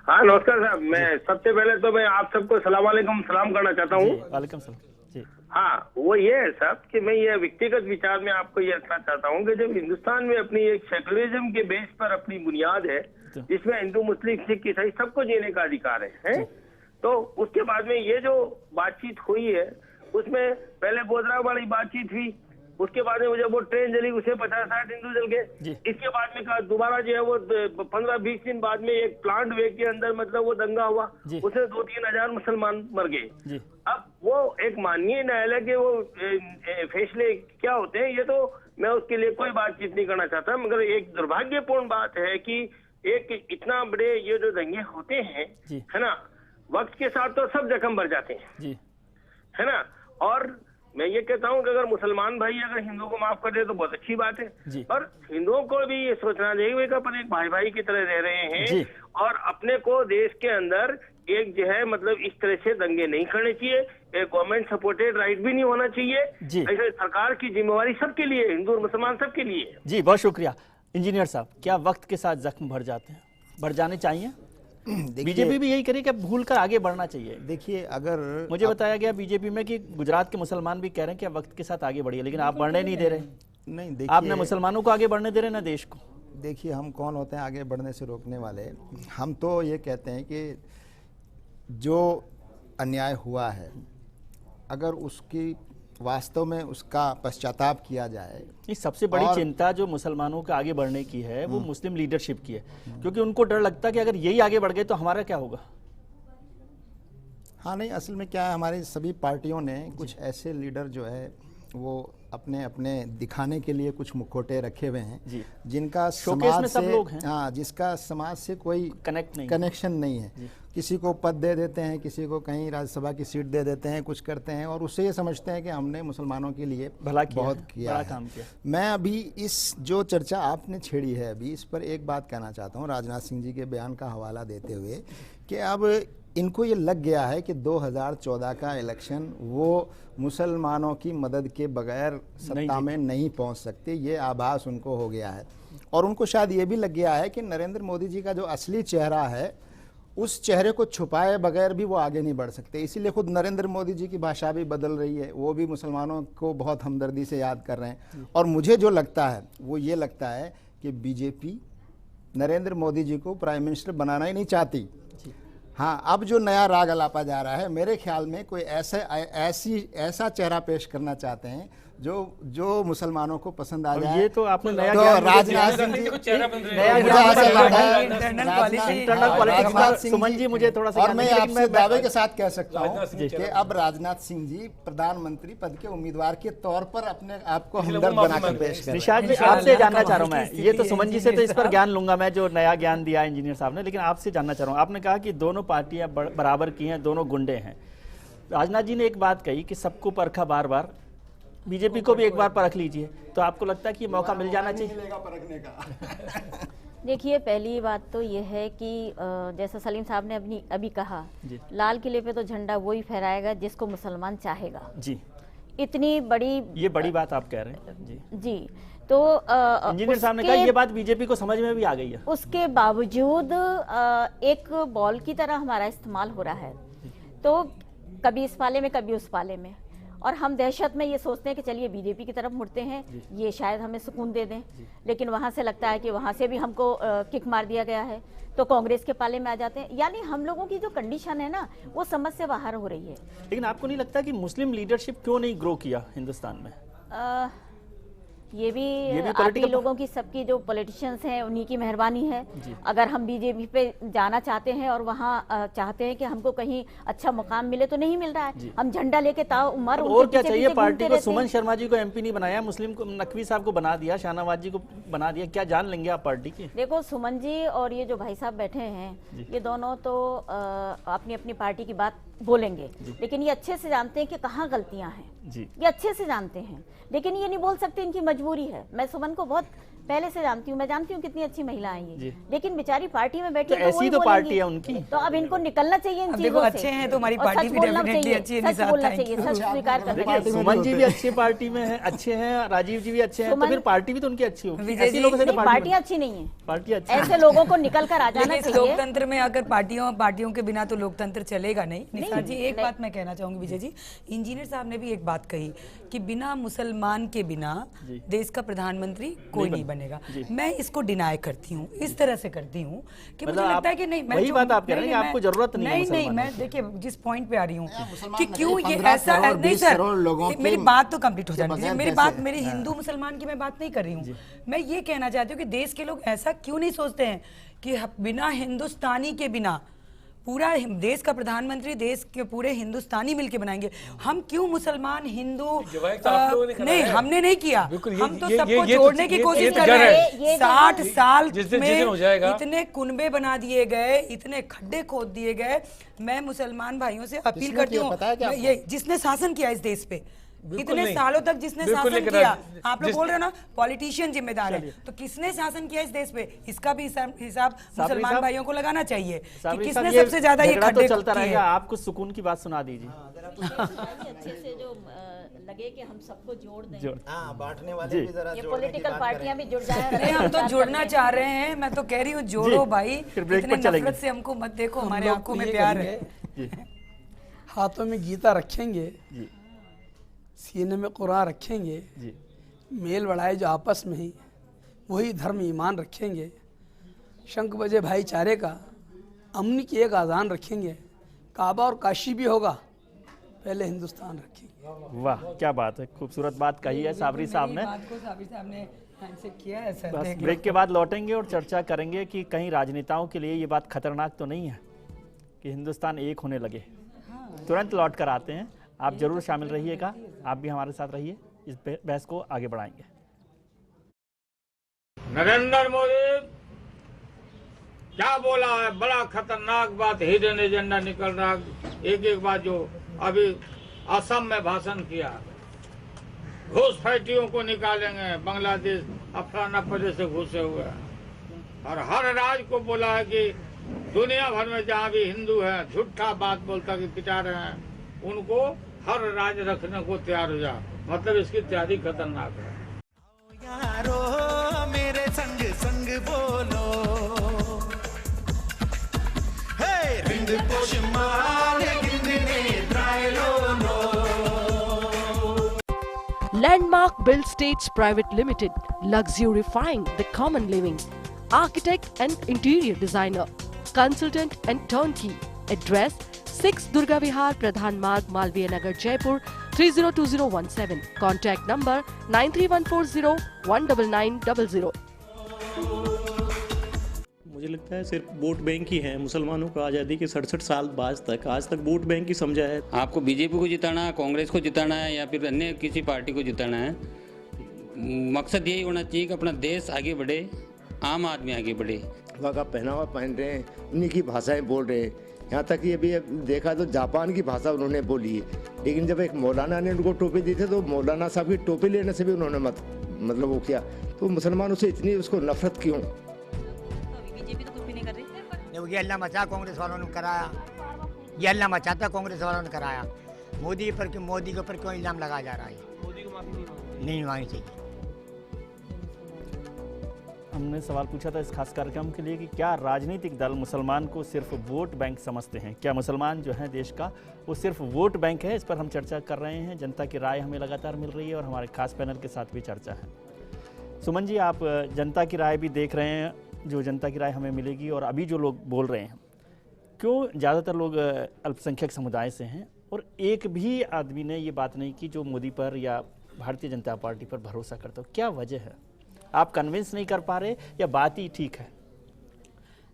हाँ नमस्कार साहब, मैं सबसे पहले तो मैं आप सबको सलाम करना चाहता हूँ। वालेकुम सलाम जी। हाँ, वो ये है साहब कि मैं ये व्यक्तिगत विचार में आपको ये रखना चाहता हूँ कि जब हिंदुस्तान में अपनी एक सेकुलरिज्म के बेस पर अपनी बुनियाद है, जिसमें हिंदू मुस्लिम सिख ईसाई सबको जीने का अधिकार है? तो उसके बाद में ये जो बातचीत हुई है उसमें पहले गोधरा वाली बातचीत हुई, उसके बाद में जब वो ट्रेन जली उसे 50-60 हिंदू जल गए। इसके बाद में कहा दोबारा जो है वो 15-20 दिन बाद में एक प्लांट वे के अंदर मतलब वो दंगा हुआ, उसमें 2-3 हजार मुसलमान मर गए। अब वो एक माननीय न्यायालय के वो फैसले क्या होते हैं, ये तो मैं उसके लिए कोई बातचीत नहीं करना चाहता, मगर एक दुर्भाग्यपूर्ण बात है कि एक इतना बड़े ये जो दंगे होते हैं, है ना, वक्त के साथ तो सब जख्म भर जाते हैं, है ना। और मैं ये कहता हूँ कि अगर मुसलमान भाई अगर हिंदुओं को माफ कर दे तो बहुत अच्छी बात है, पर हिंदुओं को भी ये सोचना चाहिए कि अपन एक भाई भाई की तरह रह रहे हैं और अपने को देश के अंदर एक जो है मतलब इस तरह से दंगे नहीं करने चाहिए, एक गवर्नमेंट सपोर्टेड राइट भी नहीं होना चाहिए। ऐसे सरकार की जिम्मेवारी सबके लिए, हिंदू और मुसलमान सबके लिए। जी बहुत शुक्रिया। इंजीनियर साहब, क्या वक्त के साथ जख्म भर जाते हैं, भर जाने चाहिए? बीजेपी भी यही करे कि भूल कर आगे बढ़ना चाहिए। देखिए, अगर मुझे बताया गया बीजेपी में कि गुजरात के मुसलमान भी कह रहे हैं कि वक्त के साथ आगे बढ़िए, लेकिन आप बढ़ने नहीं दे रहे। नहीं, देखिए, आप ना मुसलमानों को आगे बढ़ने दे रहे ना देश को। देखिए, हम कौन होते हैं आगे बढ़ने से रोकने वाले? हम तो ये कहते हैं कि जो अन्याय हुआ है अगर उसकी वास्तव में उसका पश्चाताप किया जाए। इस सबसे बड़ी चिंता जो मुसलमानों का आगे बढ़ने की है वो मुस्लिम लीडरशिप की है, क्योंकि उनको डर लगता है कि अगर यही आगे बढ़ गए तो हमारा क्या होगा। हाँ नहीं, असल में क्या है, हमारी सभी पार्टियों ने कुछ ऐसे लीडर जो है वो अपने अपने दिखाने के लिए कुछ मुखौटे रखे हुए हैं जिनका समाज से, हाँ, जिसका समाज से कोई कनेक्शन नहीं है। किसी को पद दे देते हैं, किसी को कहीं राज्यसभा की सीट दे देते हैं, कुछ करते हैं और उससे ये समझते हैं कि हमने मुसलमानों के लिए बहुत किया है। काम किया। मैं अभी इस जो चर्चा आपने छेड़ी है अभी, इस पर एक बात कहना चाहता हूँ राजनाथ सिंह जी के बयान का हवाला देते हुए कि अब इनको ये लग गया है कि 2014 का इलेक्शन वो मुसलमानों की मदद के बगैर सत्ता में नहीं पहुंच सकते, ये आभास उनको हो गया है। और उनको शायद ये भी लग गया है कि नरेंद्र मोदी जी का जो असली चेहरा है उस चेहरे को छुपाए बगैर भी वो आगे नहीं बढ़ सकते। इसीलिए खुद नरेंद्र मोदी जी की भाषा भी बदल रही है, वो भी मुसलमानों को बहुत हमदर्दी से याद कर रहे हैं। और मुझे जो लगता है वो ये लगता है कि बीजेपी नरेंद्र मोदी जी को प्राइम मिनिस्टर बनाना ही नहीं चाहती। हाँ, अब जो नया राग अलापा जा रहा है, मेरे ख्याल में कोई ऐसा चेहरा पेश करना चाहते हैं जो मुसलमानों को पसंद आ जाए। ये तो आपने नया राजनाथ सिंह जी सुमन जी मुझे थोड़ा सा, और मैं आपसे दावे के साथ कह सकता हूँ कि अब राजनाथ सिंह जी प्रधानमंत्री पद के उम्मीदवार के तौर पर अपने आप को हमदर्द बनाकर पेश कर। निशाद जी, आपसे जानना चाह रहा हूँ मैं, ये तो सुमन जी से तो इस पर ज्ञान लूंगा मैं जो नया ज्ञान दिया इंजीनियर साहब ने, लेकिन आपसे जानना चाह रहा हूँ, आपने कहा कि दोनों पार्टियां बराबर की हैं, दोनों गुंडे हैं। राजनाथ जी ने एक बात कही कि सबको परखा बार बार, बीजेपी को भी एक बार परख लीजिए, तो आपको लगता है कि मौका मिल जाना चाहिए परखने का? देखिए, पहली बात तो ये है कि जैसा सलीम साहब ने अभी कहा, लाल किले पे तो झंडा वही फहराएगा जिसको मुसलमान चाहेगा जी। इतनी बड़ी, ये बड़ी बात आप कह रहे हैं जी। तो इंजीनियर साहब ने कहा ये बात बीजेपी को समझ में भी आ गई है। उसके बावजूद एक बॉल की तरह हमारा इस्तेमाल हो रहा है, तो कभी इस पाले में कभी उस पाले में, और हम दहशत में ये सोचते हैं कि चलिए बीजेपी की तरफ मुड़ते हैं, ये शायद हमें सुकून दे दें, लेकिन वहाँ से लगता है कि वहाँ से भी हमको किक मार दिया गया है, तो कांग्रेस के पाले में आ जाते हैं। यानी हम लोगों की जो कंडीशन है ना, वो समझ से बाहर हो रही है। लेकिन आपको नहीं लगता कि मुस्लिम लीडरशिप क्यों नहीं ग्रो किया हिंदुस्तान में? ये भी आप ही लोगों की, सबकी जो पॉलिटिशियंस हैं उन्हीं की मेहरबानी है। अगर हम बीजेपी पे जाना चाहते हैं और वहाँ चाहते हैं कि हमको कहीं अच्छा मुकाम मिले, तो नहीं मिल रहा है। हम झंडा लेके उम्र और क्या चाहिए पार्टी को? सुमन शर्मा जी को एमपी नहीं बनाया, मुस्लिम को नकवी साहब को बना दिया, शाहनवाज जी को बना दिया, क्या जान लेंगे आप पार्टी की? देखो, सुमन जी और ये जो भाई साहब बैठे हैं, ये दोनों तो अपनी अपनी पार्टी की बात बोलेंगे, लेकिन ये अच्छे से जानते हैं कि कहाँ गलतियां हैं, ये अच्छे से जानते हैं, लेकिन ये नहीं बोल सकते, इनकी मजबूरी है। मैं सुमन को बहुत पहले से जानती हूँ, मैं जानती हूँ कितनी अच्छी महिला है ये, लेकिन बेचारी पार्टी में बैठी तो ऐसी तो पार्टी है उनकी, तो अब इनको निकलना चाहिए इन चीजों से। अच्छे हैं तो हमारी पार्टी भी डेफिनेटली अच्छी है, सच बोलना चाहिए, सच स्वीकार करना चाहिए। सुमन जी भी अच्छी पार्टी में है, अच्छे हैं, राजीव जी भी अच्छे हैं, तो फिर पार्टी भी तो उनकी अच्छी होगी। ऐसे लोगों से पार्टी अच्छी नहीं है, पार्टी अच्छी, ऐसे लोगों को निकल कर आ जाना चाहिए। लोकतंत्र में अगर पार्टियों के बिना तो लोकतंत्र चलेगा नहीं। निसार जी, एक बात मैं कहना चाहूंगी विजय जी, इंजीनियर साहब ने भी एक बात कही कि बिना मुसलमान के बिना देश का प्रधानमंत्री कोई नहीं बनेगा। मैं इसको डिनाई करती हूँ, इस तरह से करती हूँ कि मुझे लगता है कि नहीं, वही बात आप कह रहे हैं कि आपको जरूरत नहीं है। नहीं, मैं देखिए जिस पॉइंट पे आ रही हूँ कि क्यों ये ऐसा नहीं सर, मेरी बात तो कंप्लीट हो जानी चाहिए। मेरी हिंदू मुसलमान की मैं बात नहीं कर रही हूँ, मैं ये कहना चाहती हूँ कि देश के लोग ऐसा क्यों नहीं सोचते हैं कि बिना हिंदुस्तानी के बिना पूरा देश का प्रधानमंत्री देश के पूरे हिंदुस्तानी मिलके बनाएंगे। हम क्यों मुसलमान हिंदू नहीं, हमने नहीं किया, हम तो सबको जोड़ने की कोशिश कर रहे हैं। 60 साल में इतने कुनबे बना दिए गए, इतने खड्डे खोद दिए गए। मैं मुसलमान भाइयों से अपील करती हूँ, ये जिसने शासन किया इस देश पे इतने सालों तक, जिसने शासन किया, आप लोग बोल रहे हो ना पॉलिटिशियन जिम्मेदार है, तो किसने शासन किया इस देश पे, इसका भी हिसाब मुसलमान भाइयों को लगाना चाहिए कि किसने सबसे ज्यादा ये खड्डे तो चलता रहेगा। आप कुछ सुकून की बात सुना दीजिए। अच्छे से जो लगे कि हम सबको जोड़ दें, बांटने वाले भी जरा ये पॉलिटिकल पार्टियां भी जुड़ जाए। हम तो जुड़ना चाह रहे हैं, मैं तो कह रही हूँ जोड़ो भाई, इतने नफरत से हमको मत देखो, हमारे आंखों में प्यार है। हाथों में गीता रखेंगे, सीने में कुरान रखेंगे, मेल बढ़ाए जो आपस में ही, वही धर्म ईमान रखेंगे, शंख बजे भाईचारे का, अमन की एक आज़ान रखेंगे, काबा और काशी भी होगा, पहले हिंदुस्तान रखेंगे। वाह क्या बात है, खूबसूरत बात कही है साबरी साहब ने। किया है सर। बस ब्रेक के बाद लौटेंगे और चर्चा करेंगे कि कहीं राजनेताओं के लिए ये बात खतरनाक तो नहीं है कि हिंदुस्तान एक होने लगे। तुरंत लौट कर आते हैं, आप जरूर शामिल रहिएगा, आप भी हमारे साथ रहिए, इस बहस को आगे बढ़ाएंगे। नरेंद्र मोदी क्या बोला है, बड़ा खतरनाक बात, हिडन एजेंडा निकल रहा। एक बात जो अभी असम में भाषण किया, घुसपैठियों को निकालेंगे, बांग्लादेश अफरा नफरे से घुसे हुए हैं, और हर राज्य को बोला है कि दुनिया भर में जहाँ भी हिंदू है, झूठा बात बोलता कि पिटा रहे हैं, उनको हर राज्य रखने को तैयार हो जा। मतलब इसकी तैयारी खतरनाक है। यारो मेरे संग संग बोलो, हे Rind पोशमान गिंदने try low. Landmark Build States Private Limited, luxurifying the common living. Architect and interior designer, consultant and turnkey. Address 6 Durga Vihar, Pradhan Marg, Malviya Nagar, Jaipur 302017. Contact number 93140199900. मुझे लगता है सिर्फ वोट बैंक ही है मुसलमानों को आज़ादी के 67 साल बाद आज तक वोट बैंक ही समझा है। आपको बीजेपी को जिताना है, कांग्रेस को जिताना है या फिर अन्य किसी पार्टी को जिताना है, मकसद यही होना चाहिए कि अपना देश आगे बढ़े, आम आदमी आगे बढ़े। वहाँ का पहनावा पहन रहे हैं, उन्हीं की भाषाएं बोल रहे हैं, यहाँ तक कि अभी देखा तो जापान की भाषा उन्होंने बोली है। लेकिन जब एक मौलाना ने उनको टोपी दी थी तो मौलाना साहब की टोपी लेने से भी उन्होंने मतलब वो किया। तो मुसलमानों से इतनी उसको नफरत क्यों? ये अल्लाह मचा कांग्रेस वालों ने कराया, ये अल्लाह मचाता कांग्रेस वालों ने कराया। मोदी के ऊपर क्यों इल्जाम लगाया जा रहा है? मोदी को माफी नहीं मांगनी चाहिए। हमने सवाल पूछा था इस खास कार्यक्रम के लिए कि क्या राजनीतिक दल मुसलमान को सिर्फ वोट बैंक समझते हैं? क्या मुसलमान जो है देश का वो सिर्फ वोट बैंक है? इस पर हम चर्चा कर रहे हैं। जनता की राय हमें लगातार मिल रही है और हमारे खास पैनल के साथ भी चर्चा है। सुमन जी, आप जनता की राय भी देख रहे हैं, जो जनता की राय हमें मिलेगी और अभी जो लोग बोल रहे हैं, क्यों ज़्यादातर लोग अल्पसंख्यक समुदाय से हैं और एक भी आदमी ने ये बात नहीं की जो मोदी पर या भारतीय जनता पार्टी पर भरोसा करता हो? क्या वजह है? आप कन्विंस नहीं कर पा रहे या बात ही ठीक है?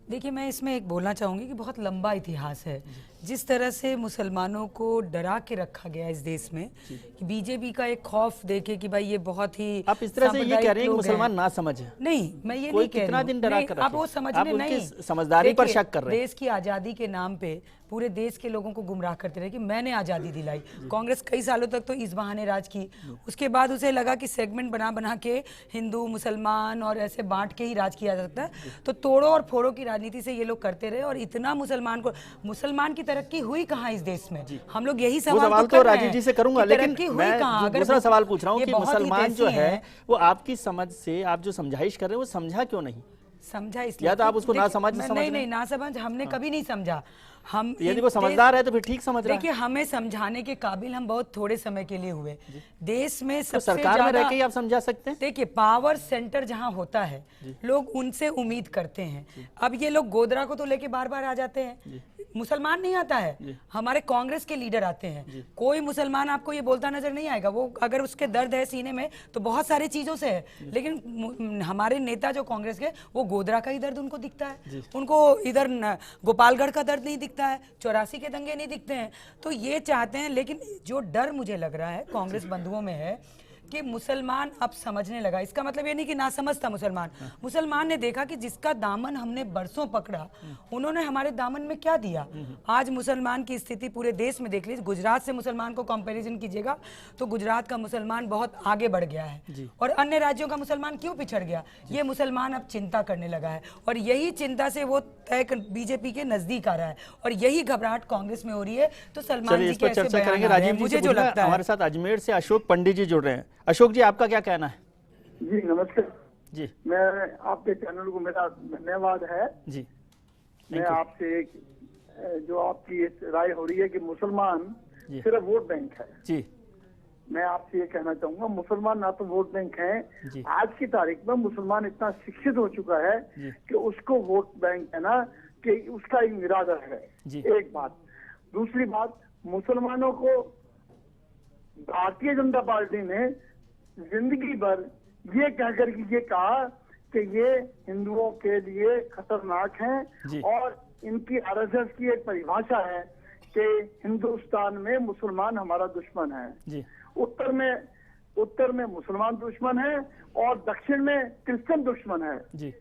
देखिए, मैं इसमें एक बोलना चाहूँगी कि बहुत लंबा इतिहास है। जिस तरह से मुसलमानों को डरा के रखा गया इस देश में कि बीजेपी का एक खौफ देखे कि भाई ये बहुत ही, आप इस तरह से ये कह रहे हैं कि मुसलमान ना समझ है? नहीं, मैं ये नहीं कह रही हूँ। दिन डरा कर आप वो समझने नहीं, समझदारी पर शक कर रहे हैं। देश की आज़ादी के नाम पे पूरे देश के लोगों को गुमराह करते रहे कि मैंने आज़ादी दिलाई। कांग्रेस कई सालों तक तो इस बहाने राज की, उसके बाद उसे लगा कि सेगमेंट बना बना के हिंदू मुसलमान और ऐसे बांट के ही राज किया जा सकता है, तो तोड़ो और फोड़ो की राजनीति से ये लोग करते रहे और इतना मुसलमान की तरक्की हुई कहाँ इस देश में? हम लोग यही सवाल तो राजीव जी से करूंगा, लेकिन मैं दूसरा सवाल पूछ रहा हूँ कि मुसलमान जो है वो आपकी समझ से आप जो समझाइश कर रहे हैं वो समझा क्यों नहीं? समझा इसलिए या तो आप उसको ना समझ नहीं ना समझ हमने कभी नहीं समझा। हम यदि वो समझदार है तो फिर ठीक समझ रहा है। देखिए हमें समझाने के काबिल हम बहुत थोड़े समय के लिए हुए। देश में सबसे सरकार में रह के ही आप समझा सकते हैं। देखिए पावर सेंटर जहां होता है लोग उनसे उम्मीद करते हैं। अब ये लोग गोधरा को तो लेके बार बार आ जाते हैं, मुसलमान नहीं आता है, हमारे कांग्रेस के लीडर आते हैं। कोई मुसलमान आपको ये बोलता नजर नहीं आएगा, वो अगर उसके दर्द है सीने में तो बहुत सारी चीजों से है, लेकिन हमारे नेता जो कांग्रेस के वो गोधरा का ही दर्द उनको दिखता है, उनको इधर गोपालगढ़ का दर्द नहीं दिखता है, 84 के दंगे नहीं दिखते हैं। तो ये चाहते हैं, लेकिन जो डर मुझे लग रहा है कांग्रेस बंधुओं में है कि मुसलमान अब समझने लगा। इसका मतलब ये नहीं कि ना समझता मुसलमान ने देखा कि जिसका दामन हमने बरसों पकड़ा उन्होंने हमारे दामन में क्या दिया। आज मुसलमान की स्थिति पूरे देश में देख लीजिए, गुजरात से मुसलमान को कंपैरिजन कीजिएगा तो गुजरात का मुसलमान बहुत आगे बढ़ गया है और अन्य राज्यों का मुसलमान क्यों पिछड़ गया, ये मुसलमान अब चिंता करने लगा है और यही चिंता से वो तय बीजेपी के नजदीक आ रहा है और यही घबराहट कांग्रेस में हो रही है। तो सलमान जी कैसे बयान आ रहे हैं, मुझे जो लगता है। हमारे साथ अजमेर से अशोक पंडित जी जुड़ रहे हैं। अशोक जी आपका क्या कहना है? जी नमस्कार जी, मैं आपके चैनल को मेरा धन्यवाद है जी। मैं आपसे जो आपकी राय हो रही है कि मुसलमान सिर्फ वोट बैंक है जी, मैं आपसे ये कहना चाहूंगा मुसलमान ना तो वोट बैंक है। आज की तारीख में मुसलमान इतना शिक्षित हो चुका है कि उसको वोट बैंक है ना कि उसका एक इरादा है। एक बात, दूसरी बात, मुसलमानों को भारतीय जनता पार्टी ने जिंदगी भर ये कहकर के ये कहा कि ये हिंदुओं के लिए खतरनाक हैं और इनकी आरएसएस की एक परिभाषा है कि हिंदुस्तान में मुसलमान हमारा दुश्मन है। उत्तर में मुसलमान दुश्मन है और दक्षिण में क्रिश्चियन दुश्मन है।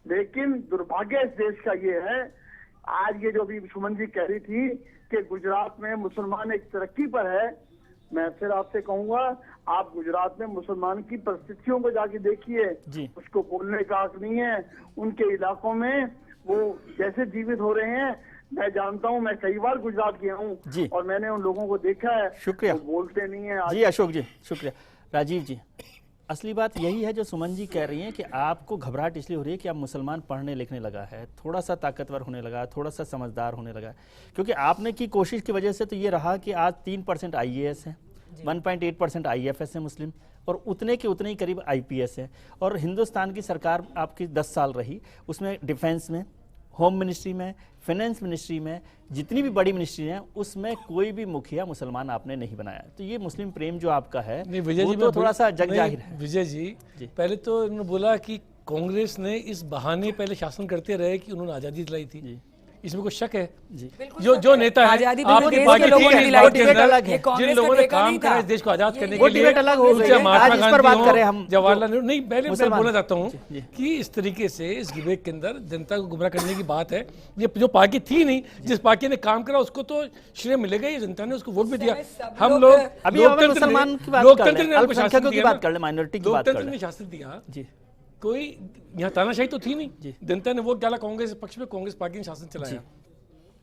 लेकिन दुर्भाग्य इस देश का ये है, आज ये जो भी सुमन जी कह रही थी कि गुजरात में मुसलमान एक तरक्की पर है, मैं फिर आपसे कहूंगा आप गुजरात में मुसलमान की परिस्थितियों को जाके देखिए, उसको बोलने का हक नहीं है। उनके इलाकों में वो जैसे जीवित हो रहे हैं, मैं जानता हूं, मैं कई बार गुजरात गया हूं और मैंने उन लोगों को देखा है। शुक्रिया, वो बोलते नहीं है जी। अशोक जी शुक्रिया। राजीव जी, असली बात यही है जो सुमन जी कह रही हैं कि आपको घबराहट इसलिए हो रही है कि अब मुसलमान पढ़ने लिखने लगा है, थोड़ा सा ताकतवर होने लगा है, थोड़ा सा समझदार होने लगा है, क्योंकि आपने की कोशिश की वजह से तो ये रहा कि आज 3% IAS है, 1.8% IFS है मुस्लिम, और उतने के उतने ही करीब IPS है। और हिंदुस्तान की सरकार आपकी 10 साल रही, उसमें डिफेंस में, होम मिनिस्ट्री में, फाइनेंस मिनिस्ट्री में, जितनी भी बड़ी मिनिस्ट्री हैं उसमें कोई भी मुखिया मुसलमान आपने नहीं बनाया। तो ये मुस्लिम प्रेम जो आपका है वो तो थोड़ा सा जग जाहिर है। विजय जी पहले तो उन्होंने बोला कि कांग्रेस ने इस बहाने पहले शासन करते रहे कि उन्होंने आजादी दिलाई थी, इसमें कुछ शक है? जो नेता है आपकी पार्टी जिन लोगों ने काम करा इस देश को आजाद करने के लिए, महात्मा गांधी हो, जवाहरलाल नेहरू, नहीं पहले मैं बोलना चाहता हूँ कि इस तरीके से इस डिबेट के अंदर जनता को गुमराह करने की बात है। ये जो पार्टी थी नहीं, जिस पार्टी ने काम करा उसको तो श्रेय मिलेगा, ये जनता ने उसको वोट भी दिया। हम लोग लोकतंत्र ने शासन दिया, कोई यहाँ तानाशाही तो थी नहीं, जनता ने वोट डाला कांग्रेस पक्ष में, कांग्रेस पार्टी ने शासन चलाया।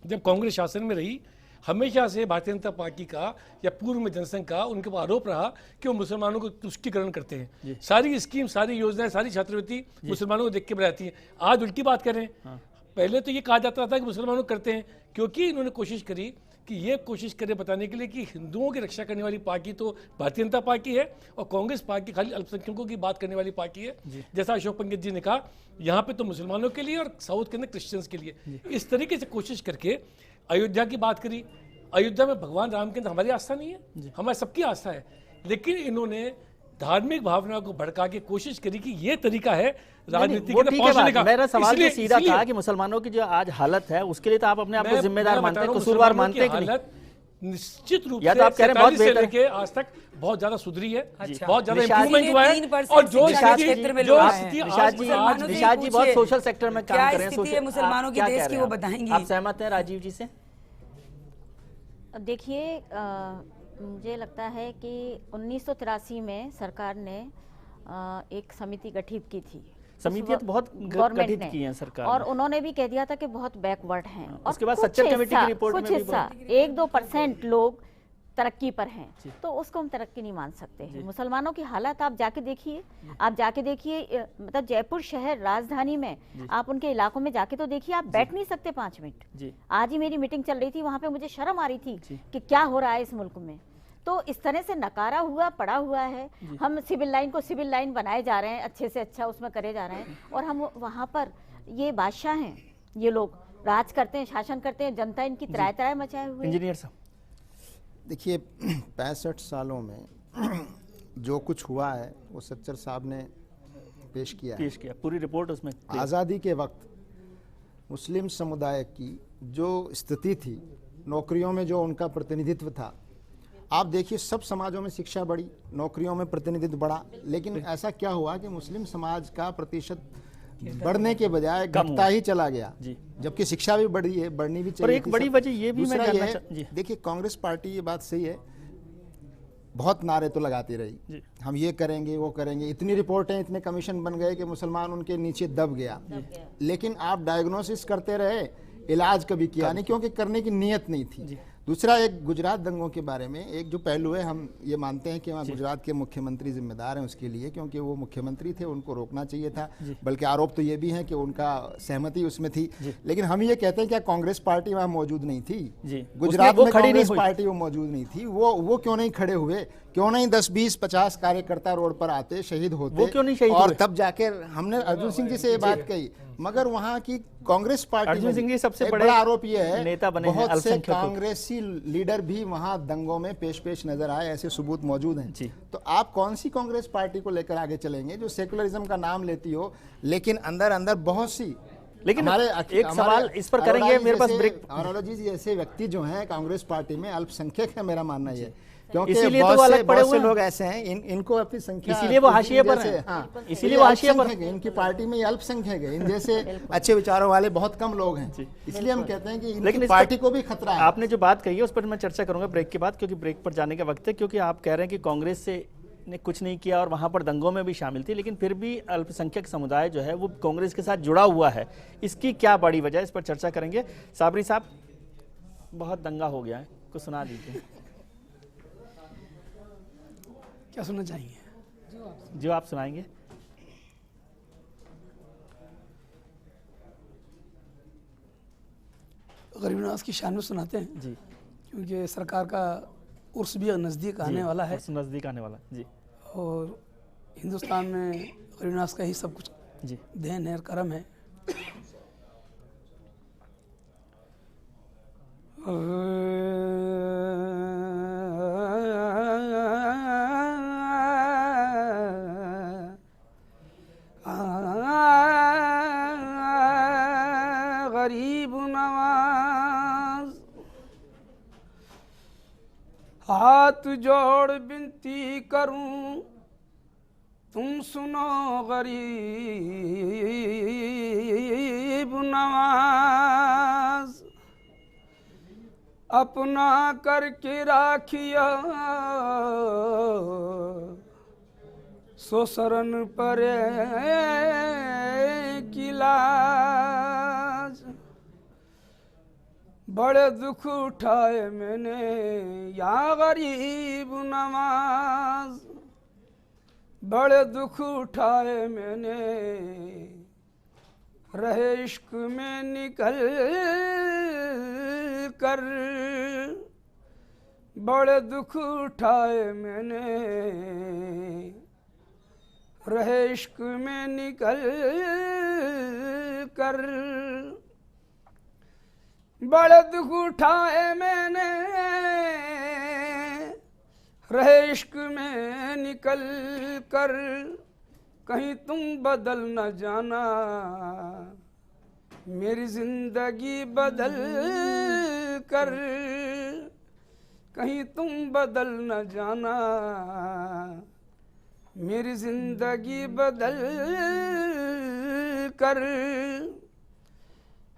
जब कांग्रेस शासन में रही, हमेशा से भारतीय जनता पार्टी का या पूर्व में जनसंघ का उनके ऊपर आरोप रहा कि वो मुसलमानों को तुष्टीकरण करते हैं। सारी स्कीम, सारी योजनाएं, सारी छात्रवृत्ति मुसलमानों को देख के बनाती है। आज उल्टी बात करें, पहले तो ये कहा जाता था कि मुसलमानों करते हैं, क्योंकि इन्होंने कोशिश करी कि ये कोशिश करें बताने के लिए कि हिंदुओं की रक्षा करने वाली पार्टी तो भारतीय जनता पार्टी है और कांग्रेस पार्टी खाली अल्पसंख्यकों की बात करने वाली पार्टी है। जैसा अशोक पंडित जी ने कहा, यहाँ पे तो मुसलमानों के लिए और साउथ के अंदर क्रिश्चियंस के लिए, इस तरीके से कोशिश करके अयोध्या की बात करी। अयोध्या में भगवान राम के अंदर हमारी आस्था नहीं है, हमारी सबकी आस्था है, लेकिन इन्होंने धार्मिक भावना को भड़का के कोशिश करी कि ये तरीका है राजनीति के पहुंचने का। मेरा सवाल ये सीधा था कि मुसलमानों की जो आज हालत है उसके लिए तो आप अपने आप को जिम्मेदार मानते हैं, कसूरवार मानते हैं कि नहीं? निश्चित रूप से आप कह रहे हैं बहुत बेहतर लेके आज तक बहुत ज्यादा सुधरी है, बहुत ज्यादा इंप्रूवमेंट हुआ है। और जो निशाद जी बहुत सोशल सेक्टर में काम कर रहे हैं, मुसलमानों की देश की वो बताएंगे। आप सहमत हैं राजीव जी से? देखिए, मुझे लगता है कि 1983 में सरकार ने एक समिति गठित की थी। समितियां तो बहुत गठित की हैं सरकार और ने। उन्होंने भी कह दिया था कि बहुत बैकवर्ड हैं। और उसके बाद सच्चर कमेटी की रिपोर्ट में भी 1-2% लोग तरक्की पर हैं, तो उसको हम तरक्की नहीं मान सकते हैं। मुसलमानों की हालत आप जाके देखिए, मतलब जयपुर शहर राजधानी में आप उनके इलाकों में जाके तो देखिए, आप बैठ नहीं सकते 5 मिनट। आज ही मेरी मीटिंग चल रही थी, वहां पे मुझे शर्म आ रही थी कि क्या हो रहा है इस मुल्क में। तो इस तरह से नकारा हुआ पड़ा हुआ है। हम सिविल लाइन को सिविल लाइन बनाए जा रहे हैं, अच्छे से अच्छा उसमें करे जा रहे हैं, और हम वहां पर ये बादशाह हैं, ये लोग राज करते हैं, शासन करते हैं, जनता इनकी त्राय त्राय मचाए हुए। इंजीनियर साहब, देखिए 65 सालों में जो कुछ हुआ है वो सच्चर साहब ने पेश किया पूरी रिपोर्ट उसमें। आज़ादी के वक्त मुस्लिम समुदाय की जो स्थिति थी, नौकरियों में जो उनका प्रतिनिधित्व था, आप देखिए सब समाजों में शिक्षा बढ़ी, नौकरियों में प्रतिनिधित्व बढ़ा, लेकिन ऐसा क्या हुआ कि मुस्लिम समाज का प्रतिशत बढ़ने के बजाय घटता ही चला गया, जबकि शिक्षा भी बढ़ी है, बढ़नी भी चाहिए। और एक बड़ी वजह ये भी मैं जानना देखिए, कांग्रेस पार्टी, ये बात सही है, बहुत नारे तो लगाती रही, हम ये करेंगे वो करेंगे, इतनी रिपोर्टें, इतने कमीशन बन गए कि मुसलमान उनके नीचे दब गया, लेकिन आप डायग्नोसिस करते रहे, इलाज कभी किया नहीं, क्योंकि करने की नीयत नहीं थी। दूसरा, एक गुजरात दंगों के बारे में एक जो पहलू है, हम ये मानते हैं कि वहाँ गुजरात के मुख्यमंत्री जिम्मेदार हैं उसके लिए, क्योंकि वो मुख्यमंत्री थे, उनको रोकना चाहिए था, बल्कि आरोप तो ये भी है कि उनका सहमति उसमें थी। लेकिन हम ये कहते हैं क्या कांग्रेस पार्टी वहाँ मौजूद नहीं थी? गुजरात में कांग्रेस पार्टी वो मौजूद नहीं थी, वो क्यों नहीं खड़े हुए? क्यों नहीं 10-20-50 कार्यकर्ता रोड पर आते, शहीद होते? वो क्यों नहीं शहीद और हुए? तब जाके हमने अर्जुन सिंह जी से ये बात कही, मगर वहाँ की कांग्रेस पार्टी, अर्जुन सिंह जी सबसे बड़ा आरोप ये है, नेता बने हैं, बहुत से अल्पसंख्यकों। कांग्रेसी लीडर भी वहाँ दंगों में पेश नजर आए, ऐसे सबूत मौजूद हैं। तो आप कौन सी कांग्रेस पार्टी को लेकर आगे चलेंगे जो सेकुलरिज्म का नाम लेती हो, लेकिन अंदर अंदर बहुत सी, लेकिन एक सवाल इस पर करेंगे, मेरे पास ब्रेक। अरोड़ा जी जैसे व्यक्ति जो हैं कांग्रेस पार्टी में अल्पसंख्यक है, मेरा मानना ये, क्योंकि इसीलिए तो अलग पड़े हुए लोग ऐसे हैं, इनको अपनी संख्या, इसीलिए वो हाशिए पर हैं। हाँ, इसीलिए वो हाशिए पर, इनकी पार्टी में ये अल्पसंख्यक है, इन जैसे अच्छे विचारों वाले बहुत कम लोग हैं, इसलिए हम कहते हैं कि इनकी पार्टी को भी खतरा है। आपने जो बात कही है उस पर मैं चर्चा करूंगा ब्रेक के बाद, क्योंकि ब्रेक पर जाने का वक्त है। क्योंकि आप कह रहे हैं कि कांग्रेस से ने कुछ नहीं किया और वहां पर दंगों में भी शामिल थी, लेकिन फिर भी अल्पसंख्यक समुदाय जो है वो कांग्रेस के साथ जुड़ा हुआ है, इसकी क्या बड़ी वजह है, इस पर चर्चा करेंगे। साबरी साहब, बहुत दंगा हो गया है, कुछ सुना दीजिए। क्या सुनना चाहेंगे? जो आप सुनाएंगे। गरीब नवाज की शान में सुनाते हैं जी, क्योंकि सरकार का उर्स भी नज़दीक आने वाला है, नज़दीक आने वाला जी, और हिंदुस्तान में गरीब नवाज का ही सब कुछ जी देन है, करम है। गरीब नवाज हाथ जोड़ विनती करूं, तुम सुनो गरीब नवाज, अपना करके राखिया सो शरण परे किलाज। बड़े दुख उठाए मैंने या गरीब नवाज, बड़े दुख उठाए मैंने, रहे इश्क में निकल कर, बड़े दुख उठाए मैंने, रहे इश्क में निकल कर, बड़े दुख उठाए मैंने, रहे इश्क में निकल कर, कहीं तुम बदल न जाना, मेरी जिंदगी बदल कर, कहीं तुम बदल न जाना, मेरी जिंदगी बदल कर।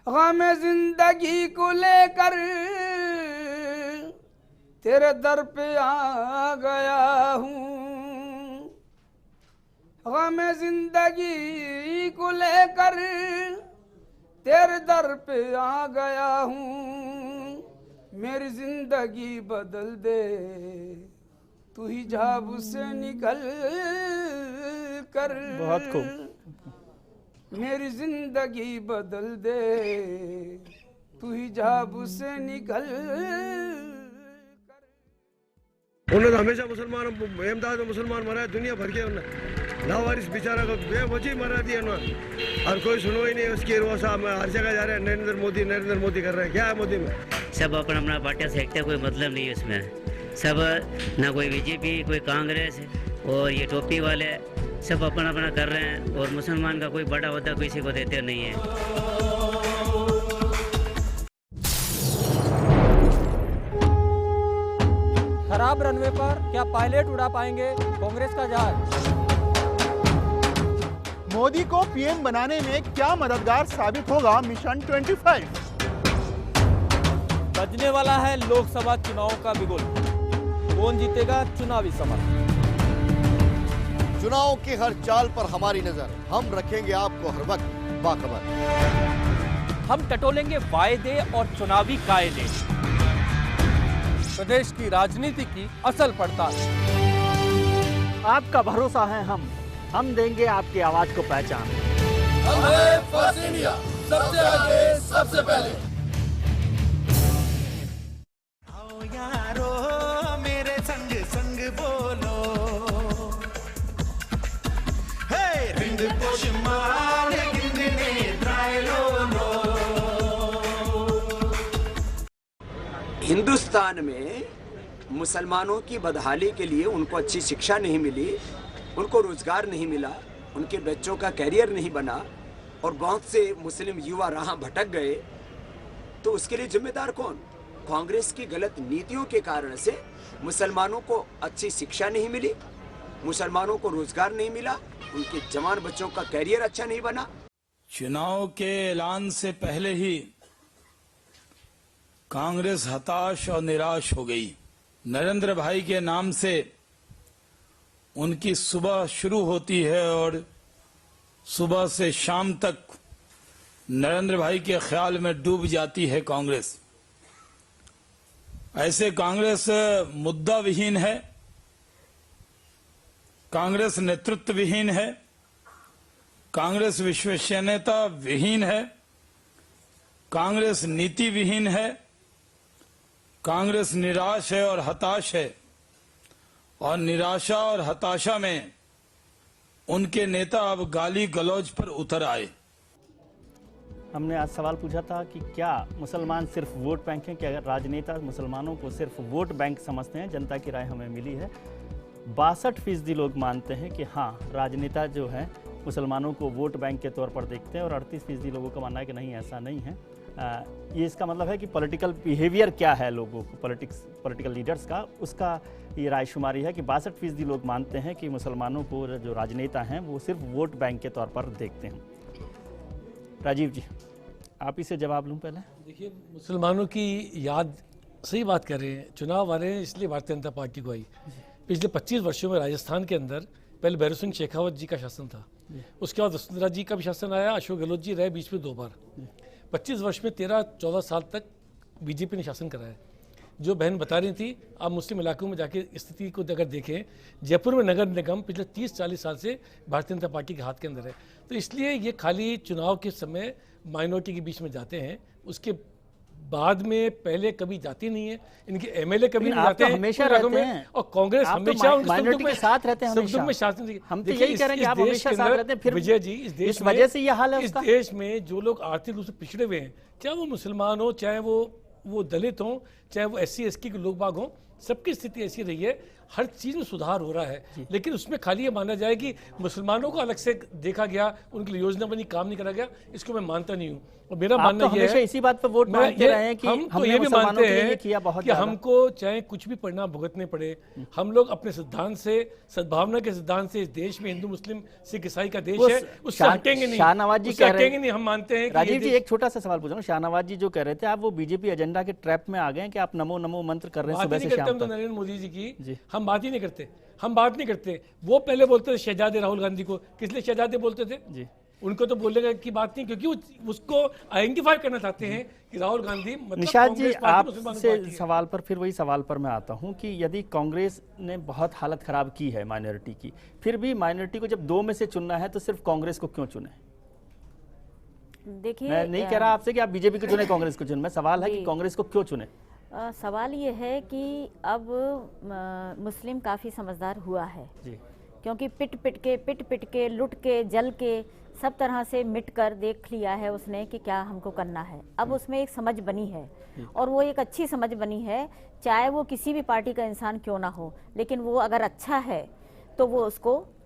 गम जिंदगी को लेकर तेरे दर पे आ गया हूँ, गम जिंदगी को लेकर तेरे दर पे आ गया हूँ, मेरी जिंदगी बदल दे, तू ही जाब से निकल कर। बहुत खूब। मेरी जिंदगी बदल दे, तू ही जाब से निकल। उन्होंने हमेशा मुसलमान अहमदाबाद में मुसलमान मरा है, दुनिया भर के लावारिस बेचारा को बेवजह मरा दिया ना, और कोई सुनो ही नहीं उसकी। रोज साहब हर जगह जा रहे हैं नरेंद्र मोदी कर रहे हैं। क्या है मोदी में? सब अपना अपना पार्टियां सेकते, कोई मतलब नहीं है उसमें। सब ना कोई बीजेपी कोई कांग्रेस और ये टोपी वाले सब अपना अपना कर रहे हैं, और मुसलमान का कोई बड़ा होता किसी को देते नहीं है। खराब रनवे पर क्या पायलट उड़ा पाएंगे कांग्रेस का जहाज? मोदी को पीएम बनाने में क्या मददगार साबित होगा मिशन 25? बजने वाला है लोकसभा चुनाव का बिगुल, कौन जीतेगा चुनावी समर? चुनाव की हर चाल पर हमारी नजर, हम रखेंगे आपको हर वक्त बाखबर। हम टटोलेंगे वायदे और चुनावी कायदे, प्रदेश की राजनीति की असल पड़ताल। आपका भरोसा है हम देंगे आपकी आवाज को पहचान। हम हैं फर्स्ट इंडिया, सबसे आगे सबसे पहले। आओ यारो मेरे संग संग बोलो, हे रिंग पोशमाल गिंदने ड्राइलोनो। हिंदुस्तान में मुसलमानों की बदहाली के लिए उनको अच्छी शिक्षा नहीं मिली, उनको रोजगार नहीं मिला, उनके बच्चों का कैरियर नहीं बना, और बहुत से मुस्लिम युवा राह भटक गए, तो उसके लिए जिम्मेदार कौन? कांग्रेस की गलत नीतियों के कारण से मुसलमानों को अच्छी शिक्षा नहीं मिली, मुसलमानों को रोजगार नहीं मिला, उनके जवान बच्चों का कैरियर अच्छा नहीं बना। चुनाव के ऐलान से पहले ही कांग्रेस हताश और निराश हो गई। नरेंद्र भाई के नाम से उनकी सुबह शुरू होती है और सुबह से शाम तक नरेंद्र भाई के ख्याल में डूब जाती है कांग्रेस। ऐसे कांग्रेस मुद्दा विहीन है, कांग्रेस नेतृत्व विहीन है, कांग्रेस विश्वसनीयता विहीन है, कांग्रेस नीति विहीन है, कांग्रेस निराश है और हताश है, और निराशा और हताशा में उनके नेता अब गाली गलौज पर उतर आए। हमने आज सवाल पूछा था कि क्या मुसलमान सिर्फ वोट बैंक हैं, क्या राजनेता मुसलमानों को सिर्फ वोट बैंक समझते हैं? जनता की राय हमें मिली है, 62% लोग मानते हैं कि हाँ, राजनेता जो है मुसलमानों को वोट बैंक के तौर पर देखते हैं, और 38% लोगों का मानना है कि नहीं, ऐसा नहीं है। ये इसका मतलब है कि पॉलिटिकल बिहेवियर क्या है लोगों को, पॉलिटिकल लीडर्स का, उसका ये रायशुमारी है कि 62% लोग मानते हैं कि मुसलमानों को जो राजनेता हैं वो सिर्फ वोट बैंक के तौर पर देखते हैं। राजीव जी, आप इसे जवाब लूँ पहले। देखिए, मुसलमानों की याद, सही बात कर रहे हैं, चुनाव आ रहे हैं, इसलिए भारतीय जनता पार्टी को आई। पिछले 25 वर्षों में राजस्थान के अंदर पहले भैरव सिंह शेखावत जी का शासन था, उसके बाद वसुंधरा जी का भी शासन आया, अशोक गहलोत जी रहे बीच में 2 बार। 25 वर्ष में 13-14 साल तक बीजेपी ने शासन कराया। जो बहन बता रही थी, आप मुस्लिम इलाकों में जाके स्थिति को अगर देखें, जयपुर में नगर निगम पिछले 30-40 साल से भारतीय जनता पार्टी के हाथ के अंदर है। तो इसलिए ये खाली चुनाव के समय माइनॉरिटी के बीच में जाते हैं, उसके बाद में पहले कभी जाती नहीं है। इनके एमएलए कभी नहीं जाते हैं, हमेशा रहते हैं, और कांग्रेस हमेशा माइनॉरिटी के साथ रहते हैं, सब में शासन। हम तो यही कह रहे हैं कि आप हमेशा साथ रहते हैं। फिर विजय जी, इस वजह से ये हाल है। इस देश में जो लोग आर्थिक रूप से पिछड़े हुए हैं, चाहे वो मुसलमान हो, चाहे वो दलित हो, चाहे वो SC ST के लोग बाग हों, सबकी स्थिति ऐसी रही है। हर चीज़ में सुधार हो रहा है, लेकिन उसमें खाली ये माना जाए कि मुसलमानों को अलग से देखा गया, उनके लिए योजना बनी, काम नहीं करा गया, इसको मैं मानता नहीं हूँ। और मेरा मानना ये है, इसी बात पर वोट मांगते रहे हैं कि हम तो ये भी मानते हैं कि हमको चाहे कुछ भी परिणाम भुगतने पड़े, हम लोग अपने सिद्धांत से, सद्भावना के सिद्धांत से, इस देश में हिंदू मुस्लिम सिख ईसाई का देश है, उससे हटेंगे नहीं, शाहनवाज जी कह रहे हैं, हम मानते हैं। राजीव जी एक छोटा सा सवाल पूछ रहा हूँ, शाहनवाज जी जो कह रहे थे आप वो बीजेपी एजेंडा के ट्रैप में आ गए कि आप नमो नमो मंत्र कर रहे हैं सुबह से शाम तक। नरेंद्र मोदी जी की हम बात ही नहीं करते, हम बात नहीं करते। वो पहले बोलते थे शहजादे राहुल गांधी को, किस लिए शहजादे बोलते थे जी? उनको तो बोलने की बात नहीं, क्योंकि उसको आइडेंटिफाई करना चाहते हैं कि राहुल गांधी मतलब निशाद जी आपसे सवाल पर फिर वही सवाल पर मैं आता हूं कि यदि कांग्रेस ने बहुत हालत खराब की है माइनॉरिटी की, फिर भी माइनॉरिटी को जब 2 में से चुनना है तो सिर्फ कांग्रेस को क्यों चुने? देखिए, मैं नहीं कह रहा आपसे कि आप बीजेपी को चुने कांग्रेस को चुने, मैं सवाल है कि कांग्रेस को क्यों चुने? सवाल ये है कि अब मुस्लिम काफ़ी समझदार हुआ है जी। क्योंकि पिट पिट के लुट के जल के सब तरह से मिट कर देख लिया है उसने कि क्या हमको करना है। अब उसमें एक समझ बनी है और वो एक अच्छी समझ बनी है, चाहे वो किसी भी पार्टी का इंसान क्यों ना हो, लेकिन वो अगर अच्छा है तो वो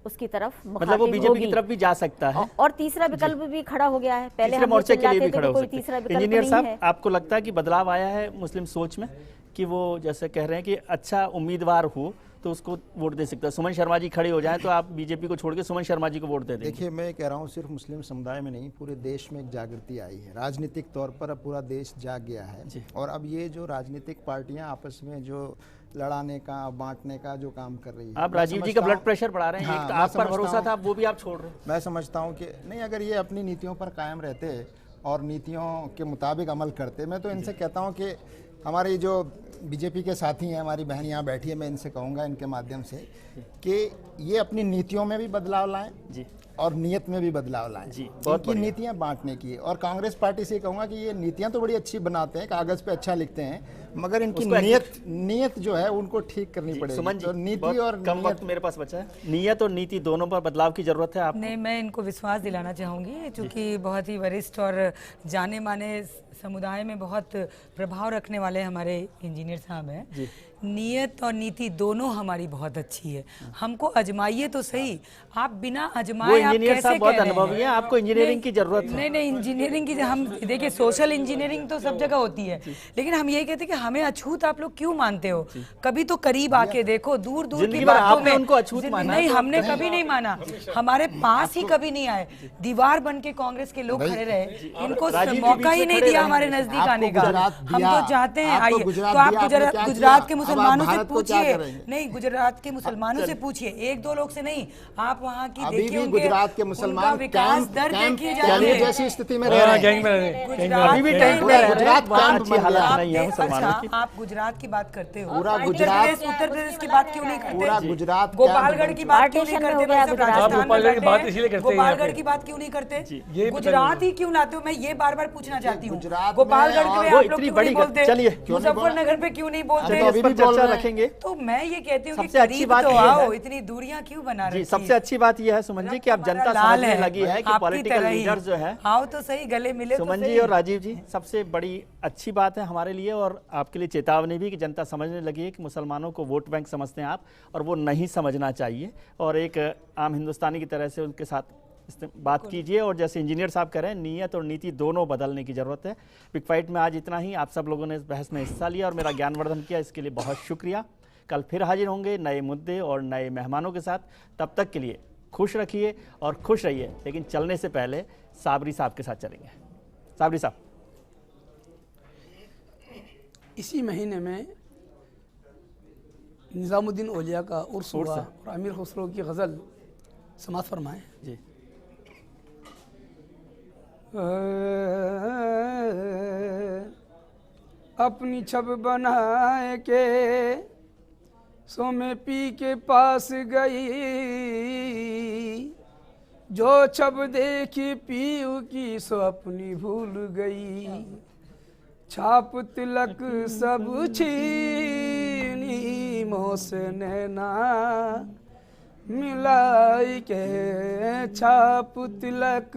उसकी तरफ मतलब वो बीजेपी की तरफ भी जा सकता है। और तीसरा विकल्प भी खड़ा हो गया है, पहले हम मोर्चे के लिए भी खड़ा हो कोई तीसरा विकल्प इंजीनियर नहीं साहब है। आपको लगता है कि बदलाव आया है मुस्लिम सोच में कि वो जैसे कह रहे हैं कि अच्छा उम्मीदवार हो तो उसको वोट दे सकता है? सुमन शर्मा जी खड़े हो जाएं तो आप बीजेपी को छोड़ के सुमन शर्मा जी को वोट दे देंगे? देखिए, मैं कह रहा हूँ सिर्फ मुस्लिम समुदाय में नहीं, पूरे देश में एक जागृति आई है। राजनीतिक तौर पर अब पूरा देश जाग गया है और अब ये जो राजनीतिक पार्टियां आपस में जो लड़ाने का, बांटने का जो काम कर रही है, आप राजीव जी का ब्लड प्रेशर बढ़ा रहे हैं। हाँ, एक तो आप पर भरोसा था, वो भी आप छोड़ रहे हैं। मैं समझता हूँ कि नहीं, अगर ये अपनी नीतियों पर कायम रहते और नीतियों के मुताबिक अमल करते, मैं तो इनसे कहता हूँ कि हमारी जो बीजेपी के साथी हैं, हमारी बहन यहाँ बैठी है, मैं इनसे कहूँगा इनके माध्यम से कि ये अपनी नीतियों में भी बदलाव लाएं जी और नीयत में भी बदलाव लाएं जी। इनकी नीतियाँ बांटने की, और कांग्रेस पार्टी से कहूँगा कि ये नीतियाँ तो बड़ी अच्छी बनाते हैं, कागज़ पे अच्छा लिखते हैं, मगर इनकी नीयत जो है उनको ठीक करनी पड़ेगी। सुमन जी, तो नीति और कम वक्त मेरे पास बचा है, नीयत और नीति दोनों पर बदलाव की जरूरत है। आप नहीं, मैं इनको विश्वास दिलाना चाहूँगी, चूँकि बहुत ही वरिष्ठ और जाने माने समुदाय में बहुत प्रभाव रखने वाले हमारे इंजीनियर साहब हैं। नीयत और नीति दोनों हमारी बहुत अच्छी है, हमको अजमाइए तो सही। आप बिना अजमाए आप कैसे बहुत अनुभवी हैं, आपको इंजीनियरिंग की जरूरत है। नहीं, इंजीनियरिंग की हम देखिए, सोशल इंजीनियरिंग तो सब जगह होती है, लेकिन हम यही कहते हैं कि हमें अछूत आप लोग क्यों मानते हो? कभी तो करीब आके देखो, दूर दूर की बातों में उनको अछूत माना? नहीं, हमने कभी नहीं माना, हमारे पास ही कभी नहीं आए। दीवार बन के कांग्रेस के लोग खड़े रहे, इनको मौका ही नहीं दिया हमारे नजदीक आने का। हम तो चाहते हैं आइए, तो आप गुजरात के मुसलमानों से पूछिए, नहीं गुजरात के मुसलमानों से पूछिए, 1-2 लोग से नहीं, आप वहाँ की देखिए, गुजरात के मुसलमान विकास दर देखिए जाते हैं, जैसी स्थिति में रह रहे हैं, अभी भी टैंक में गुजरात अच्छी हालत नहीं है मुसलमानों की। आप गुजरात की बात करते हो, पूरा गुजरात, उत्तर प्रदेश की बात क्यों नहीं करते? पूरा गुजरात, गोपालगढ़ की बात क्यों नहीं करते? गोपालगढ़ की बात क्यों नहीं करते? गुजरात ही क्यों लाते हो? मैं ये बार बार पूछना चाहती हूँ, गोपालगढ़ में आप लोग क्यों नहीं बोलते? मुजफ्फरनगर पे क्यों नहीं बोलते? रखेंगे तो मैं ये कहती हूँ कि करीब तो आओ, इतनी दूरियां क्यों बना रही? सबसे अच्छी बात यह है सुमन जी कि आप जनता समझने लगी है कि पॉलिटिकल लीडर जो है, आओ तो सही, गले मिले। सुमन जी और राजीव जी, सबसे बड़ी अच्छी बात है हमारे लिए और आपके लिए चेतावनी भी कि जनता समझने लगी है कि मुसलमानों को वोट बैंक समझते हैं आप, और वो नहीं समझना चाहिए, और एक आम हिंदुस्तानी की तरह से उनके साथ बात कीजिए। और जैसे इंजीनियर साहब कह रहे हैं, नीयत और नीति दोनों बदलने की जरूरत है। बिग फाइट में आज इतना ही। आप सब लोगों ने इस बहस में हिस्सा लिया और मेरा ज्ञानवर्धन किया, इसके लिए बहुत शुक्रिया। कल फिर हाजिर होंगे नए मुद्दे और नए मेहमानों के साथ। तब तक के लिए खुश रखिए और खुश रहिए, लेकिन चलने से पहले साबरी साहब के साथ चलेंगे। साबरी साहब, इसी महीने में निज़ामुद्दीन औलिया का उर्स हुआ और अमीर खुसरो की गज़ल समात फरमाएं जी। अपनी छब बनाए के सो में पी के पास गई, जो छब देखी पीऊ की सो अपनी भूल गई। छाप तिलक सब छीनी मोह से नैना मिलाई के, छाप तिलक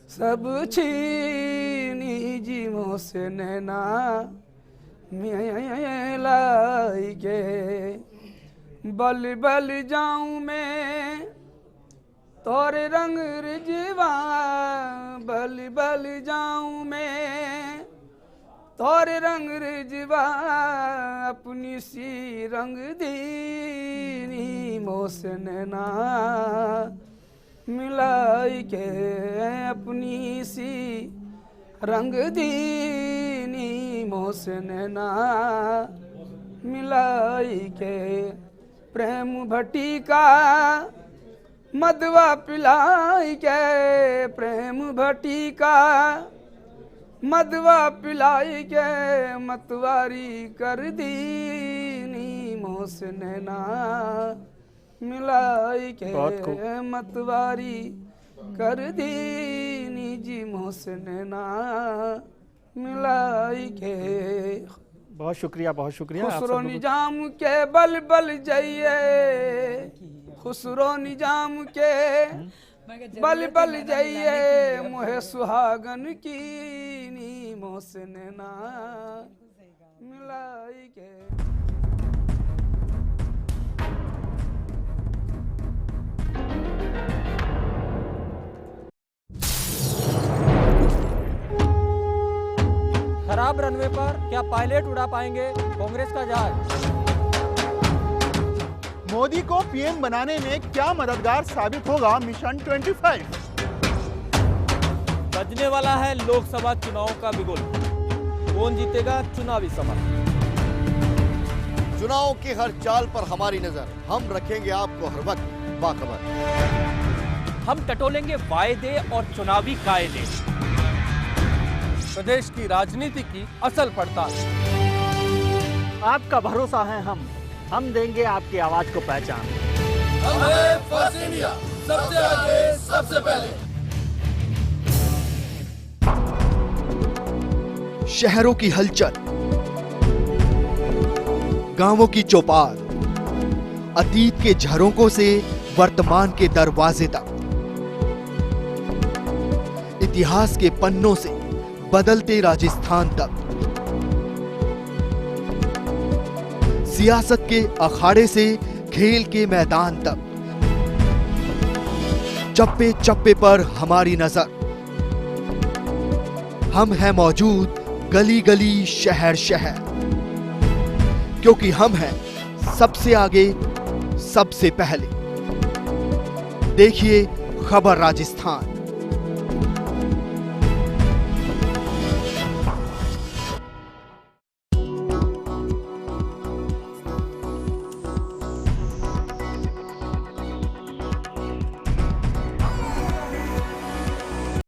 सब छीनी जी मोह से नैना मिलाई के। बल बल जाऊं मैं तोरे रंग रिजवा, बल बल जाऊं मैं तोरे रंग रिजवा, अपनी सी रंग दीनी मोसन ना मिलाई के, अपनी सी रंग दीनी मोसन ना मिलाई के, प्रेम भट्टी का मदवा पिलाई के, प्रेम भट्टी का मदवा पिलाई के, मतवारी कर दीनी मोसन ना मिलाई के, मतवारी कर दीनी जी मोसन ना मिलाई के। बहुत शुक्रिया, बहुत शुक्रिया। खुसरो निजाम के बल बल जाइए, खुसरो निजाम के बल बल जाइए, मोहे सुहागन की नी मोसन ना मिलाई के। खराब रनवे पर क्या पायलट उड़ा पाएंगे कांग्रेस का जहाज? मोदी को पीएम बनाने में क्या मददगार साबित होगा मिशन 25? बजने वाला है लोकसभा चुनाव का बिगुल, कौन जीतेगा चुनावी समर? चुनाव की हर चाल पर हमारी नजर, हम रखेंगे आपको हर वक्त बाखबर। हम टटोलेंगे वायदे और चुनावी कायदे, प्रदेश की राजनीति की असल पड़ताल। आपका भरोसा है हम देंगे आपकी आवाज को पहचान। हम हैं फर्स्ट इंडिया, सबसे आगे सबसे पहले। शहरों की हलचल, गांवों की चौपाल, अतीत के झरोकों से वर्तमान के दरवाजे तक, इतिहास के पन्नों से बदलते राजस्थान तक, सियासत के अखाड़े से खेल के मैदान तक, चप्पे चप्पे पर हमारी नजर। हम हैं मौजूद गली गली शहर शहर, क्योंकि हम हैं सबसे आगे सबसे पहले। देखिए खबर राजस्थान।